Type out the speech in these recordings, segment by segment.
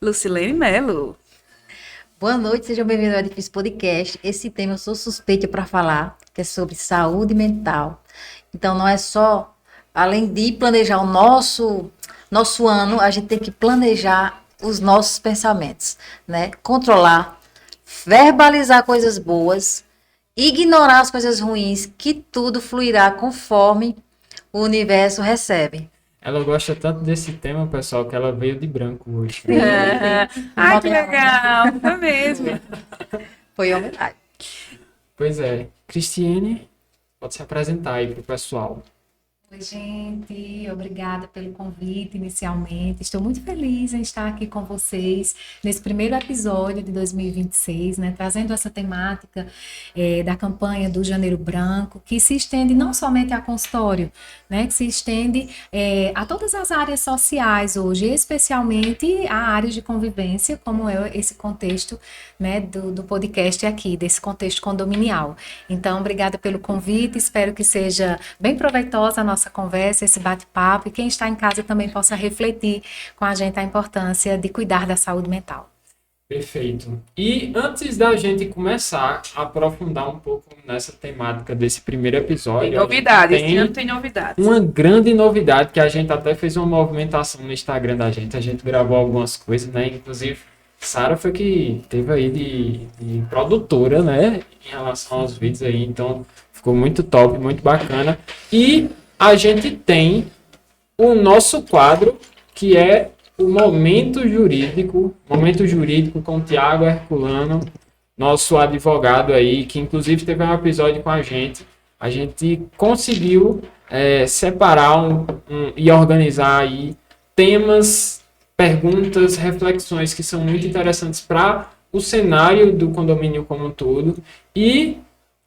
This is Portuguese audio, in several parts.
Lucilene Melo. Boa noite, sejam bem-vindos ao Edifício Podcast. Esse tema eu sou suspeita para falar, que é sobre saúde mental. Então, não é só, além de planejar o nosso ano, a gente tem que planejar os nossos pensamentos, né? Controlar, verbalizar coisas boas, ignorar as coisas ruins, que tudo fluirá conforme o universo recebe. Ela gosta tanto desse tema, pessoal, que ela veio de branco hoje. Sim. Ai, que legal, foi mesmo. Foi homenagem. Pois é, Cristiane, pode se apresentar aí pro pessoal. Oi, gente, obrigada pelo convite inicialmente. Estou muito feliz em estar aqui com vocês nesse primeiro episódio de 2026, né, trazendo essa temática da campanha do Janeiro Branco, que se estende não somente a consultório, né, que se estende a todas as áreas sociais hoje, especialmente a áreas de convivência, como é esse contexto, né, do podcast aqui, desse contexto condominial. Então, obrigada pelo convite, espero que seja bem proveitosa a nossa conversa, esse bate-papo, e quem está em casa também possa refletir com a gente a importância de cuidar da saúde mental. Perfeito. E antes da gente começar a aprofundar um pouco nessa temática desse primeiro episódio, Tem novidade, a gente esse ano tem novidades. uma grande novidade que a gente até fez uma movimentação no Instagram da gente. A gente gravou algumas coisas, né? Inclusive, Sara foi que teve aí de produtora, né? Em relação aos vídeos aí. Então, ficou muito top, muito bacana. E a gente tem o nosso quadro, que é o Momento Jurídico com o Tiago Herculano, nosso advogado aí, que inclusive teve um episódio com a gente. A gente conseguiu separar e organizar aí temas, perguntas, reflexões que são muito interessantes para o cenário do condomínio como um todo. E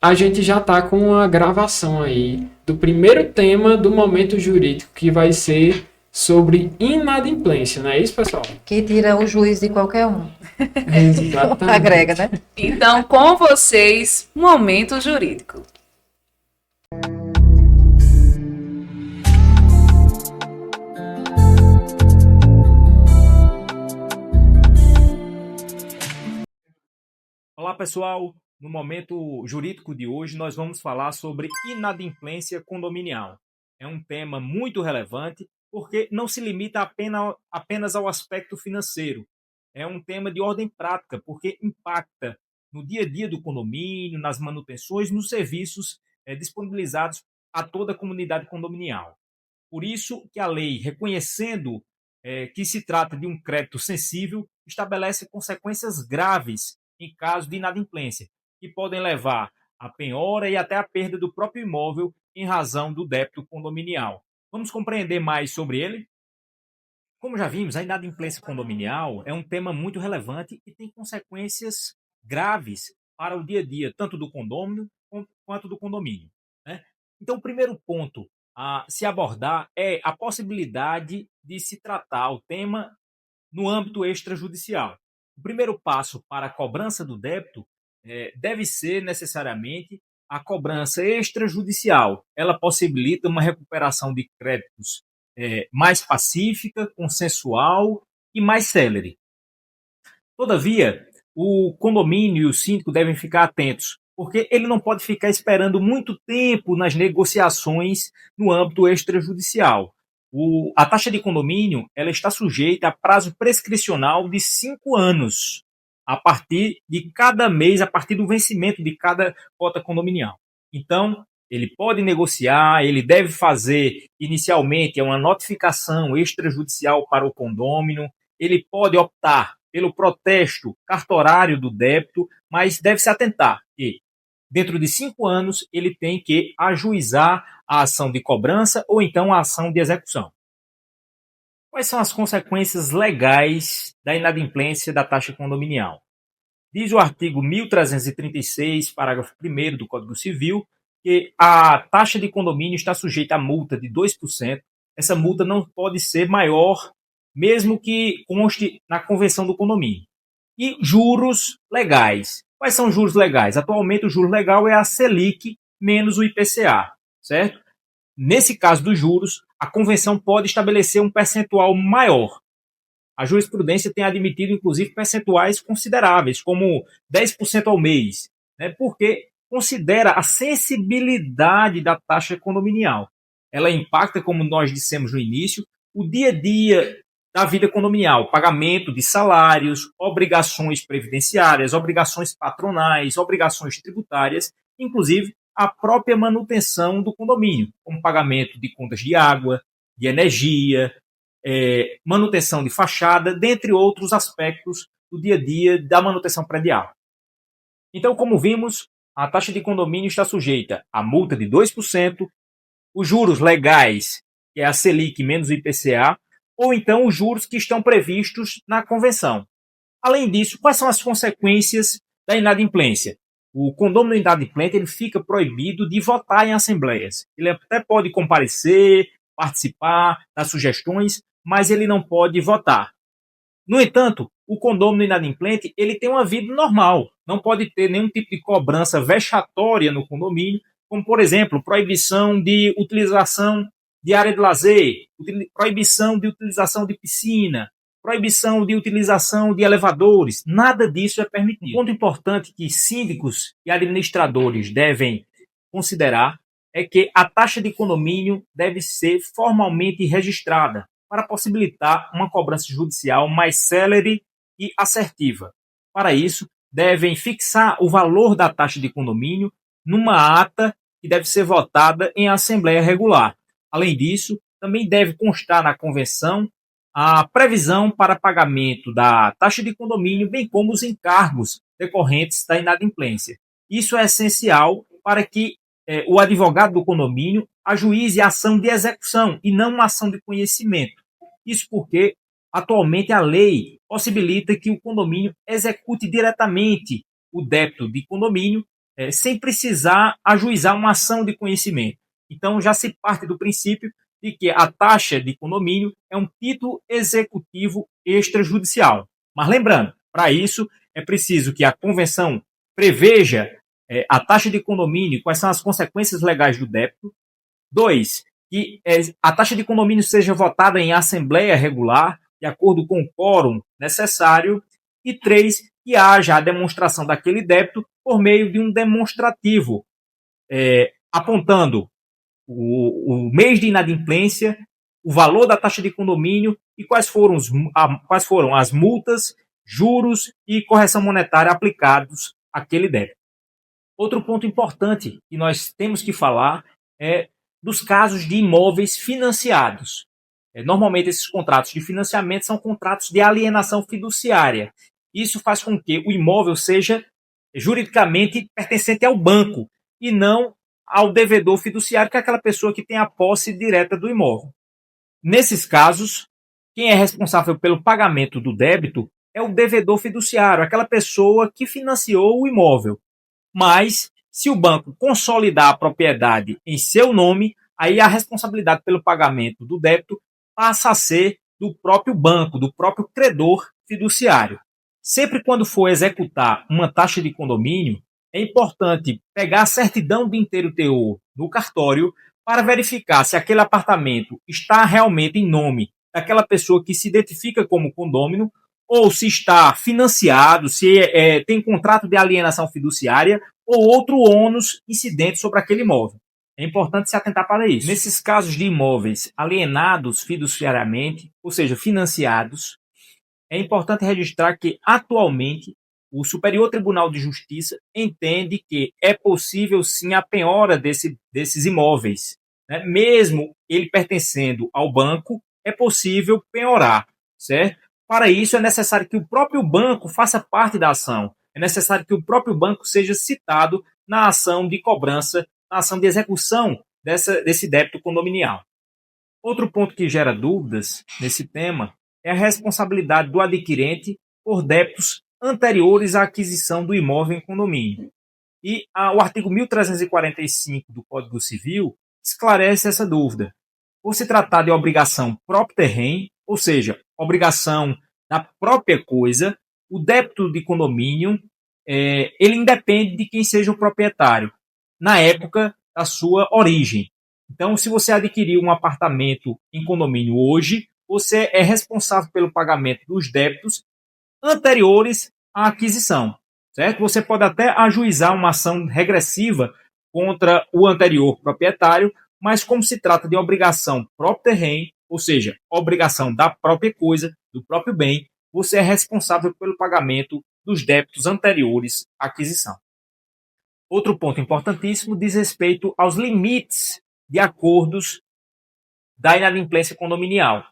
a gente já está com a gravação aí do primeiro tema do Momento Jurídico, que vai ser sobre inadimplência, não é isso, pessoal? Que tira o juiz de qualquer um. Exatamente. Agrega, né? Então, com vocês, Momento Jurídico. Olá, pessoal. No momento jurídico de hoje, nós vamos falar sobre inadimplência condominial. É um tema muito relevante porque não se limita apenas ao aspecto financeiro. É um tema de ordem prática porque impacta no dia a dia do condomínio, nas manutenções, nos serviços disponibilizados a toda a comunidade condominial. Por isso que a lei, reconhecendo que se trata de um crédito sensível, estabelece consequências graves em caso de inadimplência, que podem levar à penhora e até à perda do próprio imóvel em razão do débito condominial. Vamos compreender mais sobre ele? Como já vimos, a inadimplência condominial é um tema muito relevante e tem consequências graves para o dia a dia, tanto do condômino quanto do condomínio, né? Então, o primeiro ponto a se abordar é a possibilidade de se tratar o tema no âmbito extrajudicial. O primeiro passo para a cobrança do débito deve ser necessariamente a cobrança extrajudicial. Ela possibilita uma recuperação de créditos mais pacífica, consensual e mais célere. Todavia, o condomínio e o síndico devem ficar atentos, porque ele não pode ficar esperando muito tempo nas negociações no âmbito extrajudicial. A taxa de condomínio ela está sujeita a prazo prescricional de 5 anos, a partir de cada mês, a partir do vencimento de cada cota condominial. Então, ele pode negociar, ele deve fazer inicialmente uma notificação extrajudicial para o condômino, ele pode optar pelo protesto cartorário do débito, mas deve se atentar que, dentro de 5 anos, ele tem que ajuizar a ação de cobrança ou então a ação de execução. Quais são as consequências legais da inadimplência da taxa condominial? Diz o artigo 1336, parágrafo 1º do Código Civil, que a taxa de condomínio está sujeita a multa de 2%. Essa multa não pode ser maior, mesmo que conste na convenção do condomínio. E juros legais. Quais são os juros legais? Atualmente, o juro legal é a Selic menos o IPCA, certo? Nesse caso dos juros, a convenção pode estabelecer um percentual maior. A jurisprudência tem admitido, inclusive, percentuais consideráveis, como 10% ao mês, né, porque considera a sensibilidade da taxa condominial. Ela impacta, como nós dissemos no início, o dia a dia da vida condominial, pagamento de salários, obrigações previdenciárias, obrigações patronais, obrigações tributárias, inclusive a própria manutenção do condomínio, como pagamento de contas de água, de energia, manutenção de fachada, dentre outros aspectos do dia a dia da manutenção predial. Então, como vimos, a taxa de condomínio está sujeita à multa de 2%, os juros legais, que é a Selic menos o IPCA, ou então os juros que estão previstos na convenção. Além disso, quais são as consequências da inadimplência? O condômino inadimplente ele fica proibido de votar em assembleias. Ele até pode comparecer, participar, dar sugestões, mas ele não pode votar. No entanto, o condômino inadimplente ele tem uma vida normal, não pode ter nenhum tipo de cobrança vexatória no condomínio, como, por exemplo, proibição de utilização de área de lazer, proibição de utilização de piscina, proibição de utilização de elevadores, nada disso é permitido. Um ponto importante que síndicos e administradores devem considerar é que a taxa de condomínio deve ser formalmente registrada para possibilitar uma cobrança judicial mais célere e assertiva. Para isso, devem fixar o valor da taxa de condomínio numa ata que deve ser votada em assembleia regular. Além disso, também deve constar na convenção a previsão para pagamento da taxa de condomínio, bem como os encargos decorrentes da inadimplência. Isso é essencial para que o advogado do condomínio ajuize a ação de execução e não uma ação de conhecimento. Isso porque, atualmente, a lei possibilita que o condomínio execute diretamente o débito de condomínio sem precisar ajuizar uma ação de conhecimento. Então, já se parte do princípio de que a taxa de condomínio é um título executivo extrajudicial. Mas lembrando, para isso é preciso que a convenção preveja a taxa de condomínio, quais são as consequências legais do débito. 2, que a taxa de condomínio seja votada em assembleia regular, de acordo com o quórum necessário. E 3, que haja a demonstração daquele débito por meio de um demonstrativo, apontando o mês de inadimplência, o valor da taxa de condomínio e quais foram as multas, juros e correção monetária aplicados àquele débito. Outro ponto importante que nós temos que falar é dos casos de imóveis financiados. Normalmente, esses contratos de financiamento são contratos de alienação fiduciária. Isso faz com que o imóvel seja juridicamente pertencente ao banco e não ao devedor fiduciário, que é aquela pessoa que tem a posse direta do imóvel. Nesses casos, quem é responsável pelo pagamento do débito é o devedor fiduciário, aquela pessoa que financiou o imóvel. Mas, se o banco consolidar a propriedade em seu nome, aí a responsabilidade pelo pagamento do débito passa a ser do próprio banco, do próprio credor fiduciário. Sempre quando for executar uma taxa de condomínio, é importante pegar a certidão de inteiro teor no cartório para verificar se aquele apartamento está realmente em nome daquela pessoa que se identifica como condômino ou se está financiado, se tem contrato de alienação fiduciária ou outro ônus incidente sobre aquele imóvel. É importante se atentar para isso. Nesses casos de imóveis alienados fiduciariamente, ou seja, financiados, é importante registrar que, atualmente, o Superior Tribunal de Justiça entende que é possível, sim, a penhora desses imóveis. Né? Mesmo ele pertencendo ao banco, é possível penhorar, certo? Para isso, é necessário que o próprio banco faça parte da ação. É necessário que o próprio banco seja citado na ação de cobrança, na ação de execução desse débito condominial. Outro ponto que gera dúvidas nesse tema é a responsabilidade do adquirente por débitos anteriores à aquisição do imóvel em condomínio. E o artigo 1345 do Código Civil esclarece essa dúvida. Por se tratar de obrigação próprio terreno, ou seja, obrigação da própria coisa, o débito de condomínio ele independe de quem seja o proprietário, na época da sua origem. Então, se você adquirir um apartamento em condomínio hoje, você é responsável pelo pagamento dos débitos anteriores à aquisição, certo? Você pode até ajuizar uma ação regressiva contra o anterior proprietário, mas como se trata de obrigação próprio terreno, ou seja, obrigação da própria coisa, do próprio bem, você é responsável pelo pagamento dos débitos anteriores à aquisição. Outro ponto importantíssimo diz respeito aos limites de acordos da inadimplência condominial.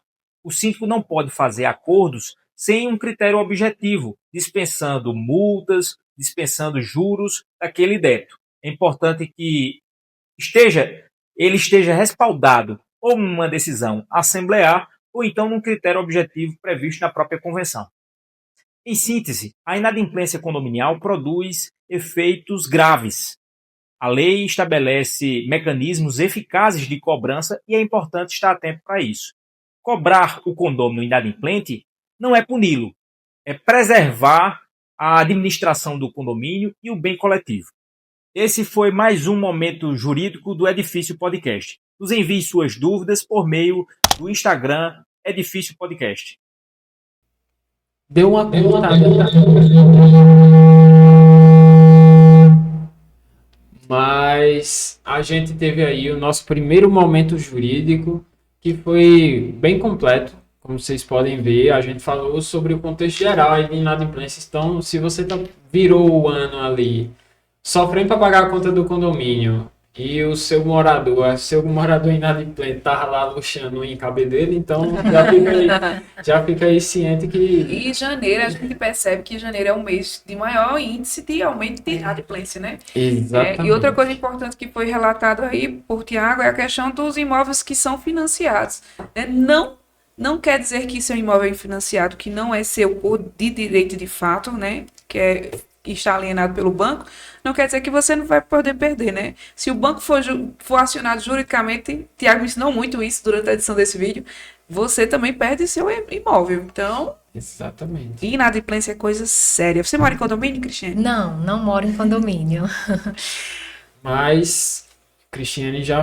O síndico não pode fazer acordos sem um critério objetivo, dispensando multas, dispensando juros daquele débito. É importante que ele esteja respaldado ou numa decisão assemblear ou então num critério objetivo previsto na própria convenção. Em síntese, a inadimplência condominial produz efeitos graves. A lei estabelece mecanismos eficazes de cobrança e é importante estar atento para isso. Cobrar o condômino inadimplente não é puni-lo, é preservar a administração do condomínio e o bem coletivo. Esse foi mais um momento jurídico do Edifício Podcast. Nos envie suas dúvidas por meio do Instagram Edifício Podcast. Deu uma cortada. Mas a gente teve aí o nosso primeiro momento jurídico, que foi bem completo. Como vocês podem ver, a gente falou sobre o contexto geral aí de inadimplência. Então, se você virou o ano ali sofrendo para pagar a conta do condomínio e o seu morador inadimplente estava lá luxando em cabelo dele, então já fica aí ciente que... E janeiro, a gente percebe que janeiro é o mês de maior índice de aumento de inadimplência, né? Exatamente. E outra coisa importante que foi relatado aí por Tiago é a questão dos imóveis que são financiados, né? Não quer dizer que seu imóvel é financiado, que não é seu por de direito de fato, né? Que está alienado pelo banco, não quer dizer que você não vai poder perder, né? Se o banco for acionado juridicamente, Tiago me ensinou muito isso durante a edição desse vídeo, você também perde seu imóvel. Então, exatamente. Inadimplência é coisa séria. Você mora em condomínio, Cristiane? Não moro em condomínio. Mas Cristiane já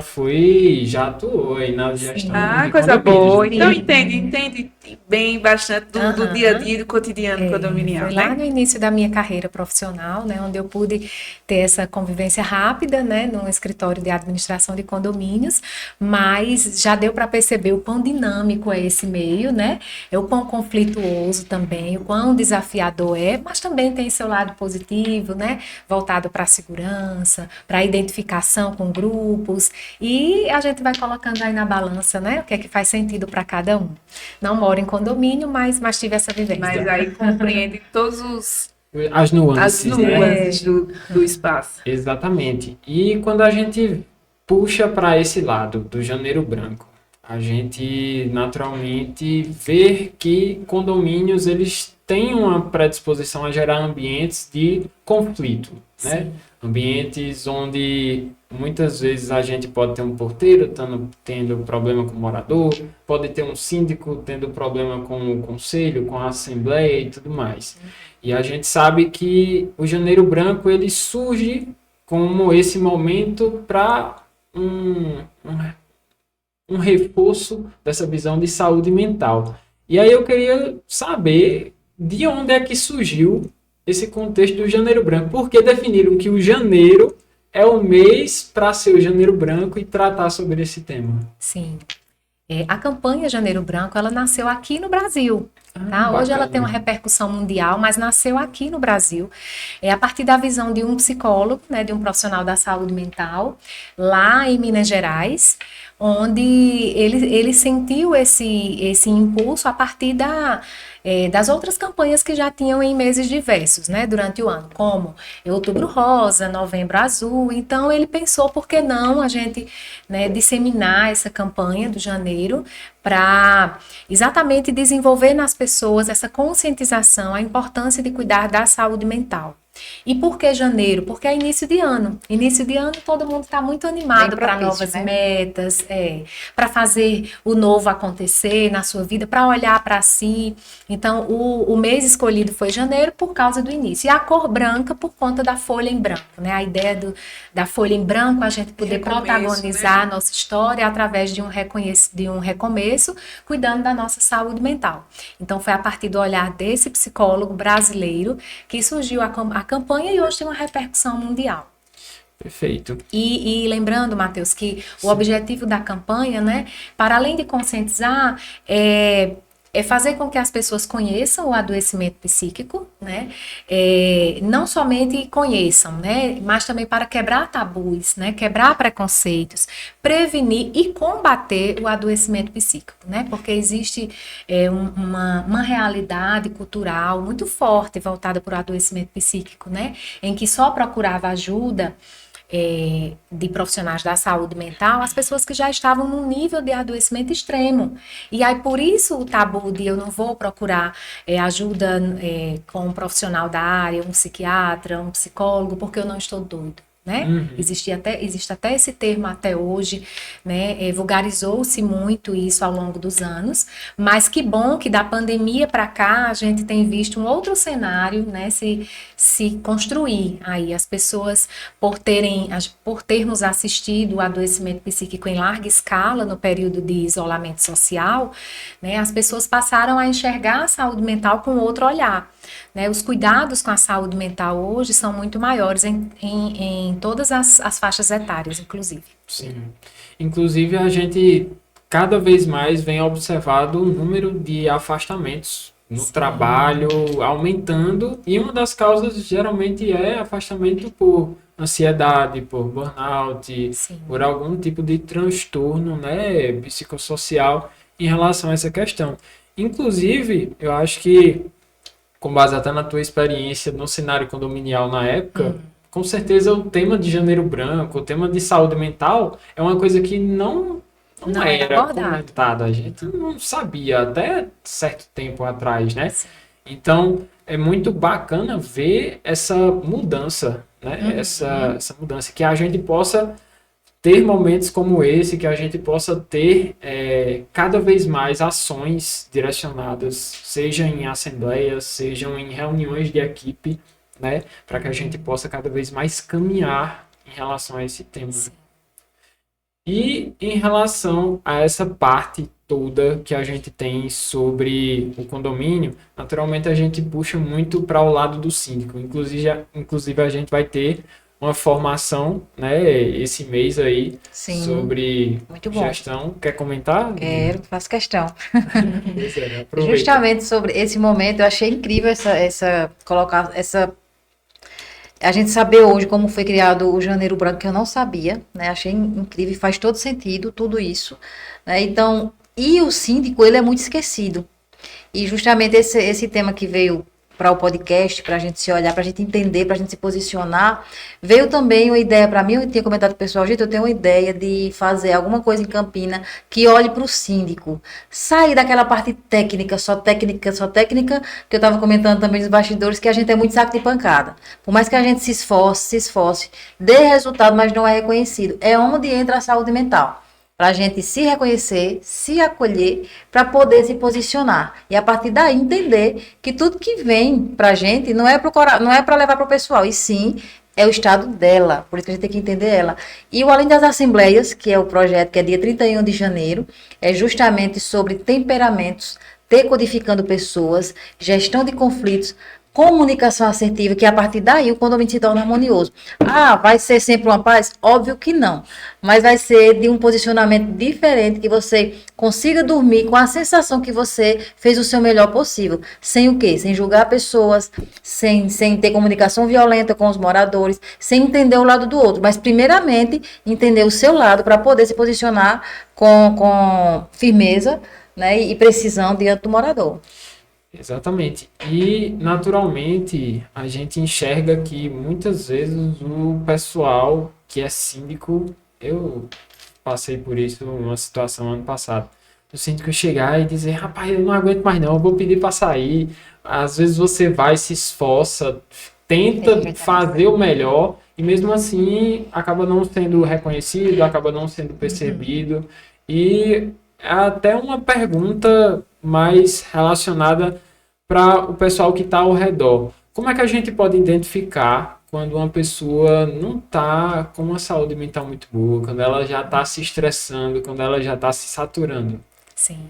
atuou aí na gestão de coisa condomínios, boa. né? Então entende bem bastante do dia a dia, do cotidiano condominial, Foi né? lá no início da minha carreira profissional, né, onde eu pude ter essa convivência rápida, né, num escritório de administração de condomínios, mas já deu para perceber o quão dinâmico é esse meio, né, o quão conflituoso também, o quão desafiador é, mas também tem seu lado positivo, né, voltado para a segurança, para a identificação com grupos, e a gente vai colocando aí na balança, né, o que é que faz sentido para cada um. Não moro em condomínio, mas tive essa vivência. Mas aí compreende todos as nuances, né? do espaço. Exatamente. E quando a gente puxa para esse lado do janeiro branco, a gente naturalmente vê que condomínios eles têm uma predisposição a gerar ambientes de conflito, né? Ambientes onde muitas vezes a gente pode ter um porteiro tendo problema com o morador, pode ter um síndico tendo problema com o conselho, com a assembleia e tudo mais. E a gente sabe que o janeiro branco ele surge como esse momento para um reforço dessa visão de saúde mental. E aí eu queria saber de onde é que surgiu esse contexto do janeiro branco. Por que definiram que o janeiro é o mês para ser o janeiro branco e tratar sobre esse tema? Sim. A campanha Janeiro Branco, ela nasceu aqui no Brasil. Tá? Hoje ela tem uma repercussão mundial, mas nasceu aqui no Brasil. A partir da visão de um psicólogo, né, de um profissional da saúde mental, lá em Minas Gerais, onde ele sentiu esse impulso a partir das outras campanhas que já tinham em meses diversos, né, durante o ano, como Outubro Rosa, Novembro Azul. Então ele pensou, por que não a gente, né, disseminar essa campanha do janeiro para exatamente desenvolver nas pessoas essa conscientização, a importância de cuidar da saúde mental. E por que janeiro? Porque é início de ano. Início de ano todo mundo está muito animado Bem para propício, novas né? metas, para fazer o novo acontecer na sua vida, para olhar para si. Então, o mês escolhido foi janeiro por causa do início. E a cor branca por conta da folha em branco, né? A ideia da folha em branco, a gente poder Recomeço, protagonizar né? a nossa história através de um recomeço, cuidando da nossa saúde mental. Então, foi a partir do olhar desse psicólogo brasileiro que surgiu a campanha e hoje tem uma repercussão mundial. Perfeito. E lembrando, Matheus, que o objetivo da campanha, né, para além de conscientizar, é fazer com que as pessoas conheçam o adoecimento psíquico, né, não somente conheçam, né, mas também para quebrar tabus, né, quebrar preconceitos, prevenir e combater o adoecimento psíquico, né, porque existe uma realidade cultural muito forte voltada para o adoecimento psíquico, né, em que só procurava ajuda de profissionais da saúde mental, as pessoas que já estavam num nível de adoecimento extremo. E aí, por isso, o tabu de eu não vou procurar ajuda com um profissional da área, um psiquiatra, um psicólogo, porque eu não estou doido. Né? Existe até esse termo até hoje, né? Vulgarizou-se muito isso ao longo dos anos, mas que bom que da pandemia para cá a gente tem visto um outro cenário, né? Se construir aí as pessoas por termos assistido o adoecimento psíquico em larga escala no período de isolamento social, né? As pessoas passaram a enxergar a saúde mental com outro olhar. Né, os cuidados com a saúde mental hoje são muito maiores em todas as faixas etárias, inclusive. Sim. Inclusive, a gente cada vez mais vem observado o número de afastamentos no trabalho aumentando, e uma das causas geralmente é afastamento por ansiedade, por burnout, Sim. por algum tipo de transtorno, né, psicossocial em relação a essa questão. Inclusive, eu acho que com base até na tua experiência no cenário condominial na época, com certeza o tema de Janeiro Branco, o tema de saúde mental é uma coisa que não era era abordado. comentada, a gente não sabia até certo tempo atrás, né? Então, é muito bacana ver essa mudança, né? Essa mudança, que a gente possa ter momentos como esse, que a gente possa ter cada vez mais ações direcionadas, seja em assembleias, sejam em reuniões de equipe, né, para que a gente possa cada vez mais caminhar em relação a esse tema. E em relação a essa parte toda que a gente tem sobre o condomínio, naturalmente a gente puxa muito para o lado do síndico. Inclusive a gente vai ter uma formação, né, esse mês aí, Sim, sobre muito bom. gestão. Quer comentar? Quero, faço questão. Pois é, aproveita. Justamente sobre esse momento, eu achei incrível colocar essa. A gente saber hoje como foi criado o Janeiro Branco, que eu não sabia, né? Achei incrível e faz todo sentido tudo isso, né? Então, e o síndico, ele é muito esquecido. E justamente esse tema que veio para o podcast, para a gente se olhar, para a gente entender, para a gente se posicionar, veio também uma ideia para mim, eu tinha comentado com o pessoal, gente, eu tenho uma ideia de fazer alguma coisa em Campina que olhe para o síndico, sair daquela parte técnica, só técnica, que eu estava comentando também nos bastidores, que a gente é muito saco de pancada. Por mais que a gente se esforce, dê resultado, mas não é reconhecido. É onde entra a saúde mental. Para a gente se reconhecer, se acolher, para poder se posicionar. E a partir daí entender que tudo que vem para a gente não é para levar para o pessoal, e sim é o estado dela. Por isso que a gente tem que entender ela. E o Além das Assembleias, que é o projeto que é dia 31 de janeiro, é justamente sobre temperamentos, decodificando pessoas, gestão de conflitos, comunicação assertiva, que a partir daí o condomínio se torna harmonioso. Ah, vai ser sempre uma paz? Óbvio que não. Mas vai ser de um posicionamento diferente, que você consiga dormir com a sensação que você fez o seu melhor possível. Sem o quê? Sem julgar pessoas, sem ter comunicação violenta com os moradores, sem entender o lado do outro. Mas, primeiramente, entender o seu lado para poder se posicionar com firmeza, né, e precisão diante do morador. Exatamente. E, naturalmente, a gente enxerga que muitas vezes o pessoal que é síndico, eu passei por isso uma situação ano passado, o síndico chegar e dizer, rapaz, eu não aguento mais não, eu vou pedir para sair. Às vezes você vai, se esforça, tenta verdade. fazer o melhor e mesmo assim acaba não sendo reconhecido, acaba não sendo percebido. E é até uma pergunta mais relacionada para o pessoal que está ao redor. Como é que a gente pode identificar quando uma pessoa não está com uma saúde mental muito boa, quando ela já está se estressando, quando ela já está se saturando? Sim.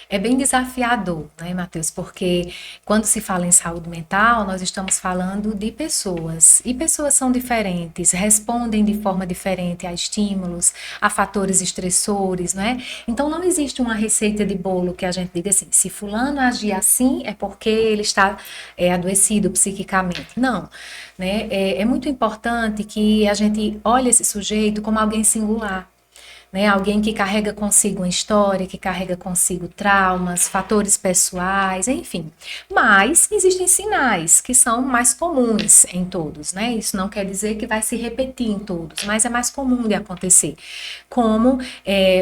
É bem desafiador, né, Matheus? Porque quando se fala em saúde mental, nós estamos falando de pessoas. E pessoas são diferentes, respondem de forma diferente a estímulos, a fatores estressores, né? Então não existe uma receita de bolo que a gente diga assim, se fulano agir assim é porque ele está adoecido psiquicamente. Não, né? É muito importante que a gente olhe esse sujeito como alguém singular. Né? Alguém que carrega consigo uma história, que carrega consigo traumas, fatores pessoais, enfim. Mas existem sinais que são mais comuns em todos, né? Isso não quer dizer que vai se repetir em todos, mas é mais comum de acontecer. Como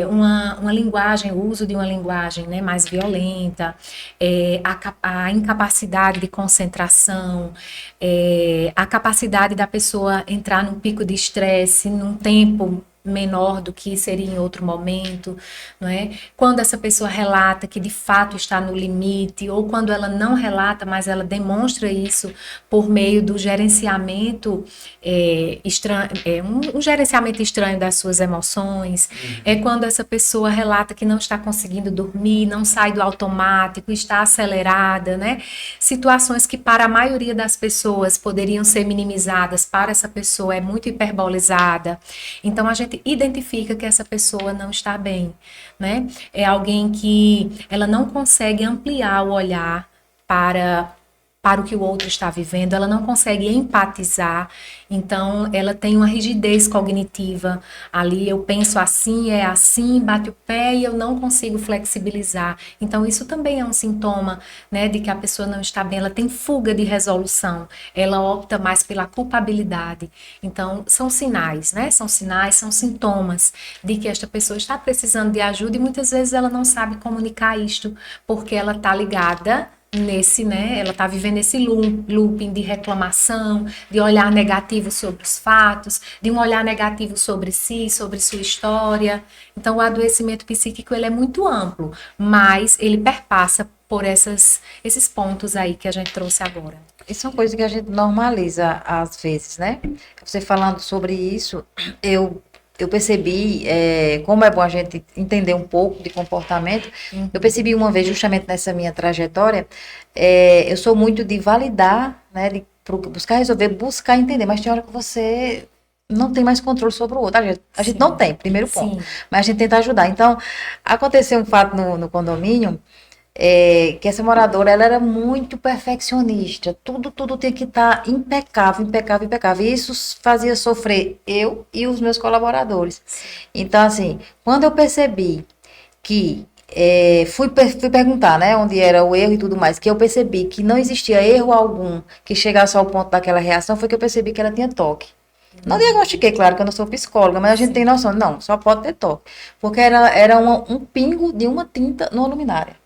uma linguagem, o uso de uma linguagem, né, mais violenta, a incapacidade de concentração, a capacidade da pessoa entrar num pico de estresse num tempo menor do que seria em outro momento, não é? Quando essa pessoa relata que de fato está no limite, ou quando ela não relata, mas ela demonstra isso por meio do gerenciamento um gerenciamento estranho das suas emoções, é quando essa pessoa relata que não está conseguindo dormir, não sai do automático, está acelerada, né? Situações que para a maioria das pessoas poderiam ser minimizadas, para essa pessoa é muito hiperbolizada. Então a gente identifica que essa pessoa não está bem, né? É alguém que ela não consegue ampliar o olhar para o que o outro está vivendo, ela não consegue empatizar, então ela tem uma rigidez cognitiva ali, eu penso assim, é assim, bate o pé e eu não consigo flexibilizar. Então isso também é um sintoma, né, de que a pessoa não está bem, ela tem fuga de resolução, ela opta mais pela culpabilidade. Então são sinais, né, são sinais, são sintomas de que esta pessoa está precisando de ajuda e muitas vezes ela não sabe comunicar isto, porque ela está ligada nesse, né, ela está vivendo esse looping de reclamação, de olhar negativo sobre os fatos, de um olhar negativo sobre si, sobre sua história. Então, o adoecimento psíquico, ele é muito amplo, mas ele perpassa por esses pontos aí que a gente trouxe agora. Isso é uma coisa que a gente normaliza às vezes, né? Você falando sobre isso, eu percebi, como é bom a gente entender um pouco de comportamento, eu percebi uma vez, justamente nessa minha trajetória, eu sou muito de validar, né, de buscar resolver, buscar entender, mas tem hora que você não tem mais controle sobre o outro, a gente não tem, primeiro ponto, mas a gente tenta ajudar. Então, aconteceu um fato no condomínio, que essa moradora, ela era muito perfeccionista, tudo tinha que estar impecável, impecável, impecável, e isso fazia sofrer eu e os meus colaboradores. Então, assim, quando eu percebi que, fui perguntar, né, onde era o erro e tudo mais, que eu percebi que não existia erro algum que chegasse ao ponto daquela reação, foi que eu percebi que ela tinha toque. Não diagnostiquei, claro, que eu não sou psicóloga, mas a gente tem noção, não, só pode ter toque, porque era um pingo de uma tinta numa luminária.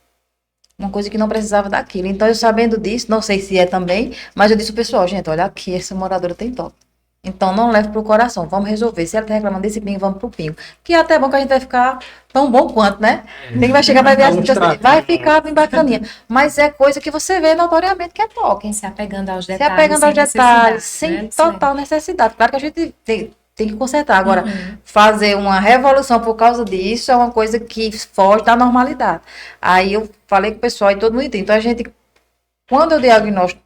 Uma coisa que não precisava daquilo. Então, eu sabendo disso, não sei se é também, mas eu disse ao pessoal, gente, olha aqui, essa moradora tem toque. Então, não leve pro coração, vamos resolver. Se ela tá reclamando desse pingo, vamos pro pingo. Que é até bom que a gente vai ficar tão bom quanto, né? Ninguém vai chegar, vai ver assim, vai ficar bem bacaninha. Mas é coisa que você vê notoriamente que é toque. Se apegando aos Se detalhes. apegando aos detalhes, sem né? total necessidade. Claro que a gente tem que consertar. Agora, fazer uma revolução por causa disso é uma coisa que foge da normalidade. Aí eu falei com o pessoal e todo mundo entende. Então, a gente, quando eu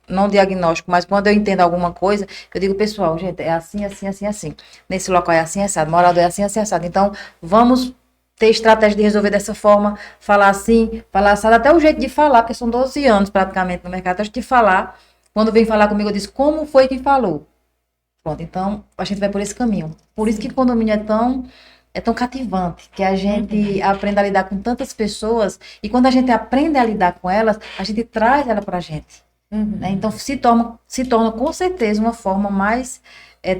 não diagnóstico, mas quando eu entendo alguma coisa, eu digo, pessoal, gente, é assim, assim, assim, assim. Nesse local é assim, assado. Morador é assim, assim, assado. Então, vamos ter estratégia de resolver dessa forma, falar assim, falar assado. Até o jeito de falar, porque são 12 anos praticamente no mercado, até de falar. Quando vem falar comigo, eu disse, como foi que falou? Pronto, então a gente vai por esse caminho. Por isso que o condomínio é tão cativante, que a gente aprende a lidar com tantas pessoas, e quando a gente aprende a lidar com elas, a gente traz ela para a gente. Né? Então se torna com certeza uma forma mais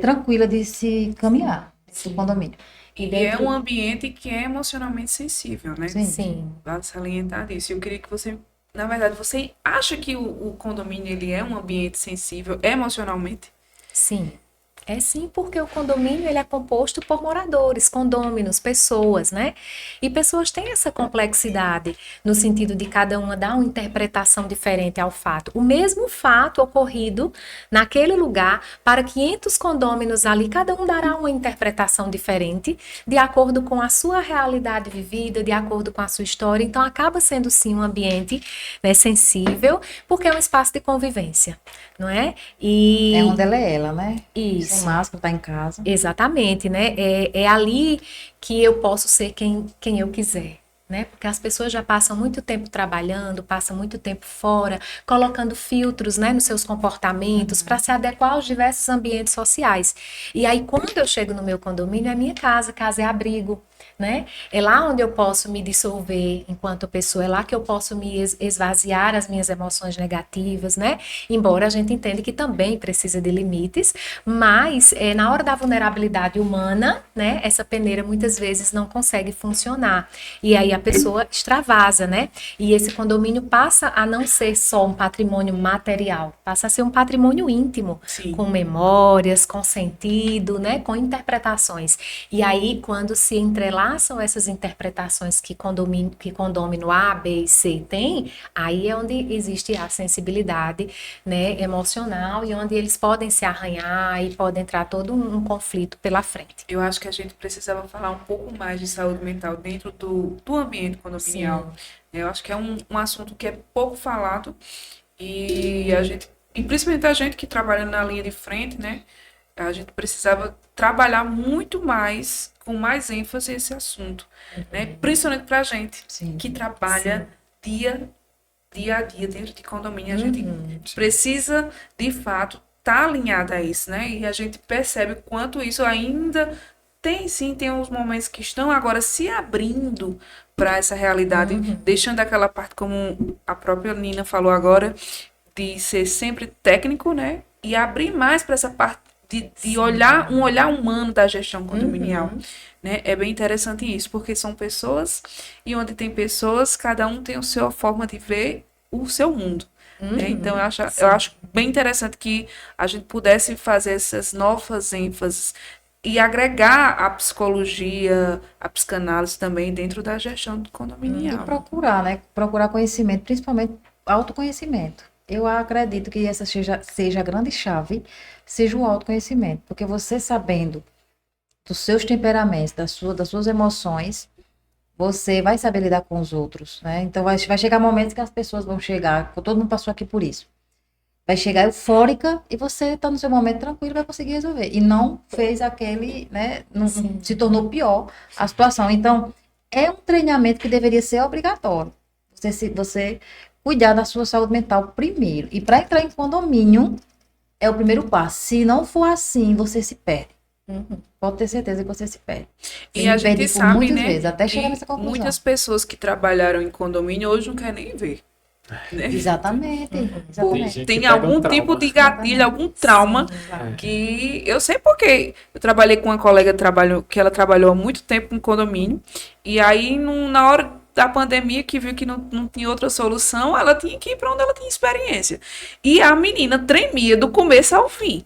tranquila de se caminhar no condomínio. E é um ambiente que é emocionalmente sensível, né? Sim. Sim. Vale salientar isso. Eu queria que você na verdade, você acha que o condomínio ele é um ambiente sensível emocionalmente? Sim. É sim, porque o condomínio ele é composto por moradores, condôminos, pessoas, né? E pessoas têm essa complexidade no sentido de cada uma dar uma interpretação diferente ao fato. O mesmo fato ocorrido naquele lugar, para 500 condôminos ali, cada um dará uma interpretação diferente, de acordo com a sua realidade vivida, de acordo com a sua história. Então, acaba sendo sim um ambiente, né, sensível, porque é um espaço de convivência, não é? E É onde ela é ela, né? isso. Sem máscara, tá em casa. Exatamente, né? É ali que eu posso ser quem eu quiser, né? Porque as pessoas já passam muito tempo trabalhando, passam muito tempo fora, colocando filtros, né, nos seus comportamentos para se adequar aos diversos ambientes sociais. E aí, quando eu chego no meu condomínio, é minha casa, casa é abrigo, né? É lá onde eu posso me dissolver enquanto pessoa, é lá que eu posso me esvaziar as minhas emoções negativas, né? Embora a gente entenda que também precisa de limites, mas na hora da vulnerabilidade humana, né? Essa peneira muitas vezes não consegue funcionar. E aí a pessoa extravasa, né? E esse condomínio passa a não ser só um patrimônio material, passa a ser um patrimônio íntimo, Sim. com memórias, com sentido, né? Com interpretações. E aí, quando se entrelaçam essas interpretações que condômino A, B e C tem, aí é onde existe a sensibilidade, né, emocional e onde eles podem se arranhar e pode entrar todo um conflito pela frente. Eu acho que a gente precisava falar um pouco mais de saúde mental dentro do ambiente condominial. Eu acho que é um assunto que é pouco falado e a gente, e principalmente a gente que trabalha na linha de frente, né? A gente precisava trabalhar muito mais, com mais ênfase esse assunto, né? Principalmente para a gente Sim. que trabalha dia a dia dentro de condomínio. A gente precisa, de fato, estar alinhada a isso, né? E a gente percebe quanto isso ainda tem uns momentos que estão agora se abrindo para essa realidade, deixando aquela parte, como a própria Nina falou agora, de ser sempre técnico, né? E abrir mais para essa parte de olhar, um olhar humano da gestão condominial. Né? É bem interessante isso, porque são pessoas, e onde tem pessoas, cada um tem a sua forma de ver o seu mundo. Né? Então, eu acho bem interessante que a gente pudesse fazer essas novas ênfases e agregar a psicologia, a psicanálise também dentro da gestão E condominial. procurar, né? Procurar conhecimento, principalmente autoconhecimento. Eu acredito que essa seja a grande chave, seja o autoconhecimento. Porque você sabendo dos seus temperamentos, das suas emoções, você vai saber lidar com os outros, né? Então vai chegar momentos que as pessoas vão chegar, todo mundo passou aqui por isso. Vai chegar eufórica e você tá no seu momento tranquilo, vai conseguir resolver. E não fez aquele, né? Não, se tornou pior a situação. Então, é um treinamento que deveria ser obrigatório. Você cuidar da sua saúde mental primeiro. E para entrar em condomínio, é o primeiro passo. Se não for assim, você se perde. Pode ter certeza que você se perde. E a gente sabe, muitas né, vezes, até que chegar nessa conclusão. muitas pessoas que trabalharam em condomínio hoje não querem nem ver. Né? Exatamente. Tem Exatamente. gente Tem que pega algum um trauma. tipo de gatilho, algum trauma que eu sei porque eu trabalhei com uma colega que ela trabalhou há muito tempo em condomínio e aí na hora da pandemia que viu que não tinha outra solução, ela tinha que ir para onde ela tinha experiência. E a menina tremia do começo ao fim.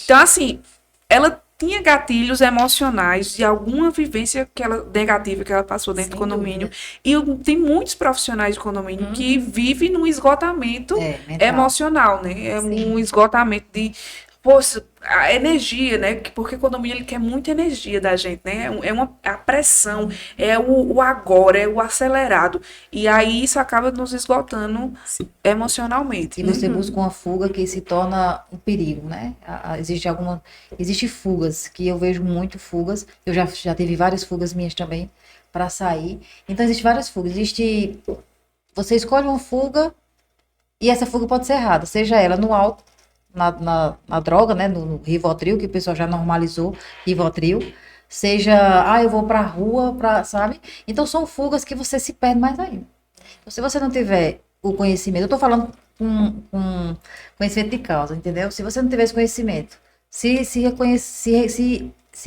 Então assim, ela tinha gatilhos emocionais de alguma vivência negativa que ela passou dentro do condomínio. E tem muitos profissionais de condomínio que vivem num esgotamento mental. emocional, né? É um esgotamento de... Poxa, a energia, né? Porque o condomínio ele quer muita energia da gente, né? A pressão, é o agora, é o acelerado. E aí isso acaba nos esgotando emocionalmente. E você busca uma fuga que se torna um perigo, né? Existe fugas, que eu vejo muito fugas. Eu já tive várias fugas minhas também para sair. Então, existem várias fugas. Você escolhe uma fuga e essa fuga pode ser errada. Seja ela no álcool, na droga, né? No Rivotril, que o pessoal já normalizou, Rivotril. Seja, eu vou pra rua, sabe? Então, são fugas que você se perde mais ainda. Então, se você não tiver o conhecimento, eu tô falando com conhecimento de causa, entendeu? Se você não tiver esse conhecimento, se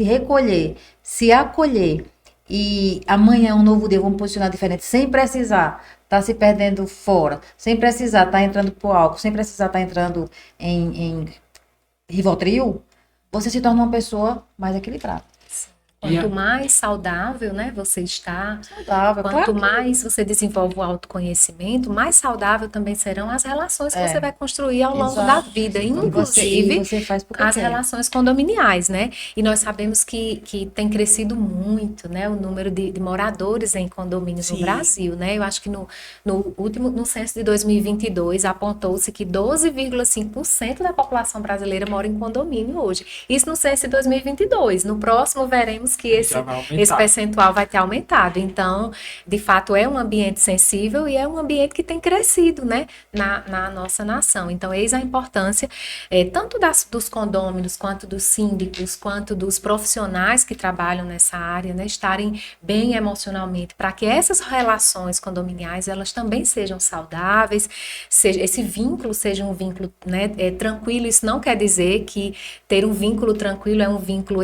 recolher, se acolher, e amanhã é um novo dia, vamos posicionar diferente, sem precisar está se perdendo fora, sem precisar estar entrando por álcool, sem precisar estar entrando em Rivotril, você se torna uma pessoa mais equilibrada. Quanto mais saudável, né, você está, Saudável, quanto claro que- mais você desenvolve o autoconhecimento, mais saudável também serão as relações que você vai construir ao longo da vida, E inclusive você faz porque as quer. relações condominiais, né? E nós sabemos que tem crescido muito, né, o número de moradores em condomínios no Sim. Brasil, né? Eu acho que no censo de 2022 apontou-se que 12,5% da população brasileira mora em condomínio hoje. Isso no censo de 2022. No próximo veremos que esse Já vai aumentar. esse percentual vai ter aumentado. Então, de fato, é um ambiente sensível e é um ambiente que tem crescido, né, na nossa nação. Então, eis a importância tanto dos condôminos, quanto dos síndicos, quanto dos profissionais que trabalham nessa área, né, estarem bem emocionalmente, para que essas relações condominiais, elas também sejam saudáveis, esse vínculo seja um vínculo, né, tranquilo. Isso não quer dizer que ter um vínculo tranquilo é um vínculo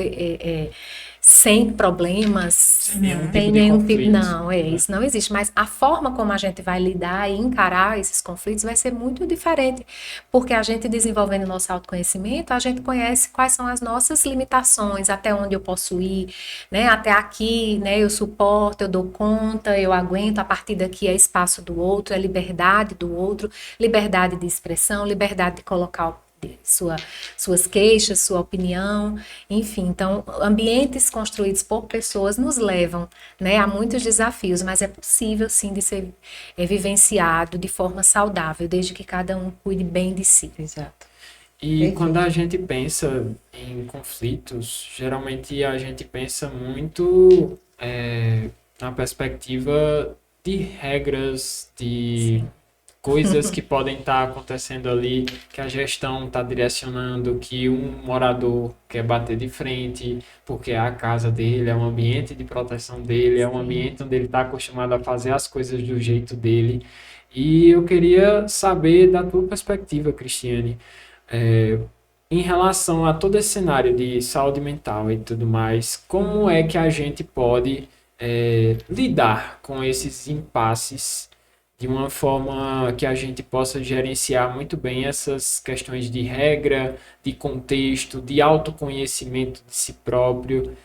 sem problemas, Sem nenhum tipo sem de nenhum conflito, tipo. Não, né? isso não existe. Mas a forma como a gente vai lidar e encarar esses conflitos vai ser muito diferente. Porque a gente desenvolvendo nosso autoconhecimento, a gente conhece quais são as nossas limitações, até onde eu posso ir, né? Até aqui, né? Eu suporto, eu dou conta, eu aguento, a partir daqui é espaço do outro, é liberdade do outro, liberdade de expressão, liberdade de colocar suas queixas, sua opinião, enfim. Então, ambientes construídos por pessoas nos levam, né, a muitos desafios, mas é possível, sim, de ser vivenciado de forma saudável, desde que cada um cuide bem de si. Exato. E Perfeito. quando a gente pensa em conflitos, geralmente a gente pensa muito na perspectiva de regras, de coisas que podem estar acontecendo ali, que a gestão está direcionando, que um morador quer bater de frente, porque é a casa dele, é um ambiente de proteção dele, é um ambiente onde ele está acostumado a fazer as coisas do jeito dele. E eu queria saber da tua perspectiva, Cristiane, em relação a todo esse cenário de saúde mental e tudo mais, como é que a gente pode lidar com esses impasses de uma forma que a gente possa gerenciar muito bem essas questões de regra, de contexto, de autoconhecimento de si próprio?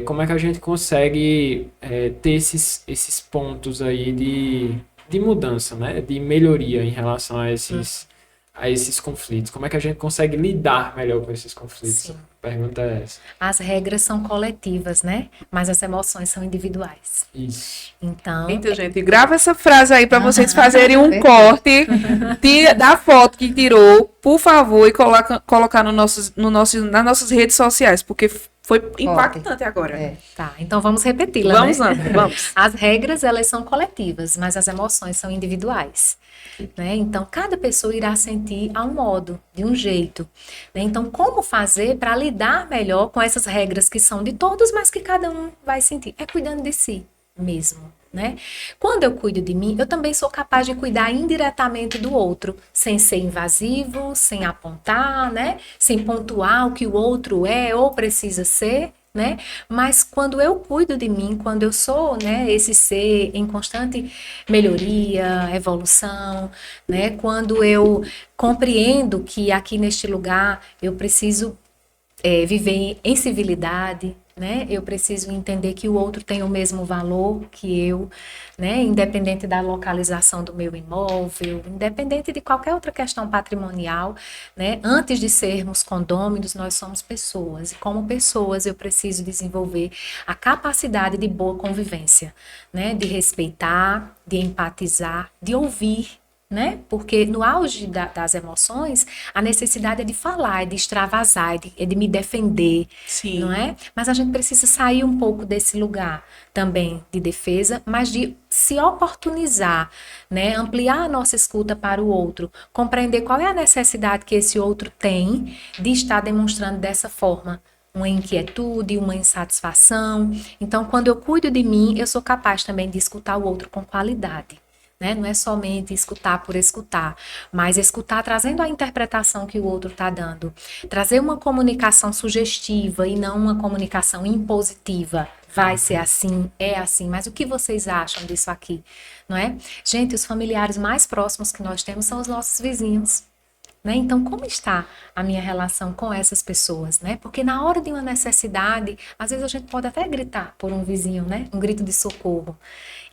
Como é que a gente consegue ter esses pontos aí de mudança, né? De melhoria em relação a esses conflitos? Como é que a gente consegue lidar melhor com esses conflitos? Sim. A pergunta é essa. As regras são coletivas, né? Mas as emoções são individuais. Isso. Então, Então, gente, grava essa frase aí para vocês fazerem um perfeito. corte da foto que tirou, por favor, e colocar nas nossas redes sociais, porque foi impactante agora. É. tá. Então vamos repeti-la, Vamos, né? Ana, vamos. As regras, elas são coletivas, mas as emoções são individuais, né? Então, cada pessoa irá sentir a um modo, de um jeito, né? Então, como fazer para lidar melhor com essas regras que são de todos, mas que cada um vai sentir? É cuidando de si mesmo, né? Quando eu cuido de mim, eu também sou capaz de cuidar indiretamente do outro, sem ser invasivo, sem apontar, né? Sem pontuar o que o outro é ou precisa ser, né? Mas quando eu cuido de mim, quando eu sou, né, esse ser em constante melhoria, evolução, né? Quando eu compreendo que aqui neste lugar eu preciso viver em civilidade, né? Eu preciso entender que o outro tem o mesmo valor que eu, né? Independente da localização do meu imóvel, independente de qualquer outra questão patrimonial, né? Antes de sermos condôminos, nós somos pessoas. E como pessoas, eu preciso desenvolver a capacidade de boa convivência, né? De respeitar, de empatizar, de ouvir, né? Porque no auge das emoções, a necessidade é de falar, é de extravasar, é de me defender, Sim. não é? Mas a gente precisa sair um pouco desse lugar também de defesa, mas de se oportunizar, né? Ampliar a nossa escuta para o outro, compreender qual é a necessidade que esse outro tem de estar demonstrando dessa forma. Uma inquietude, uma insatisfação. Então, quando eu cuido de mim, eu sou capaz também de escutar o outro com qualidade. né? Não é somente escutar por escutar, mas escutar trazendo a interpretação que o outro está dando. Trazer uma comunicação sugestiva e não uma comunicação impositiva. Vai ser assim, é assim, mas o que vocês acham disso aqui, não é? Gente, os familiares mais próximos que nós temos são os nossos vizinhos. Né? Então, como está a minha relação com essas pessoas, né? Porque na hora de uma necessidade, às vezes a gente pode até gritar por um vizinho, né? Um grito de socorro.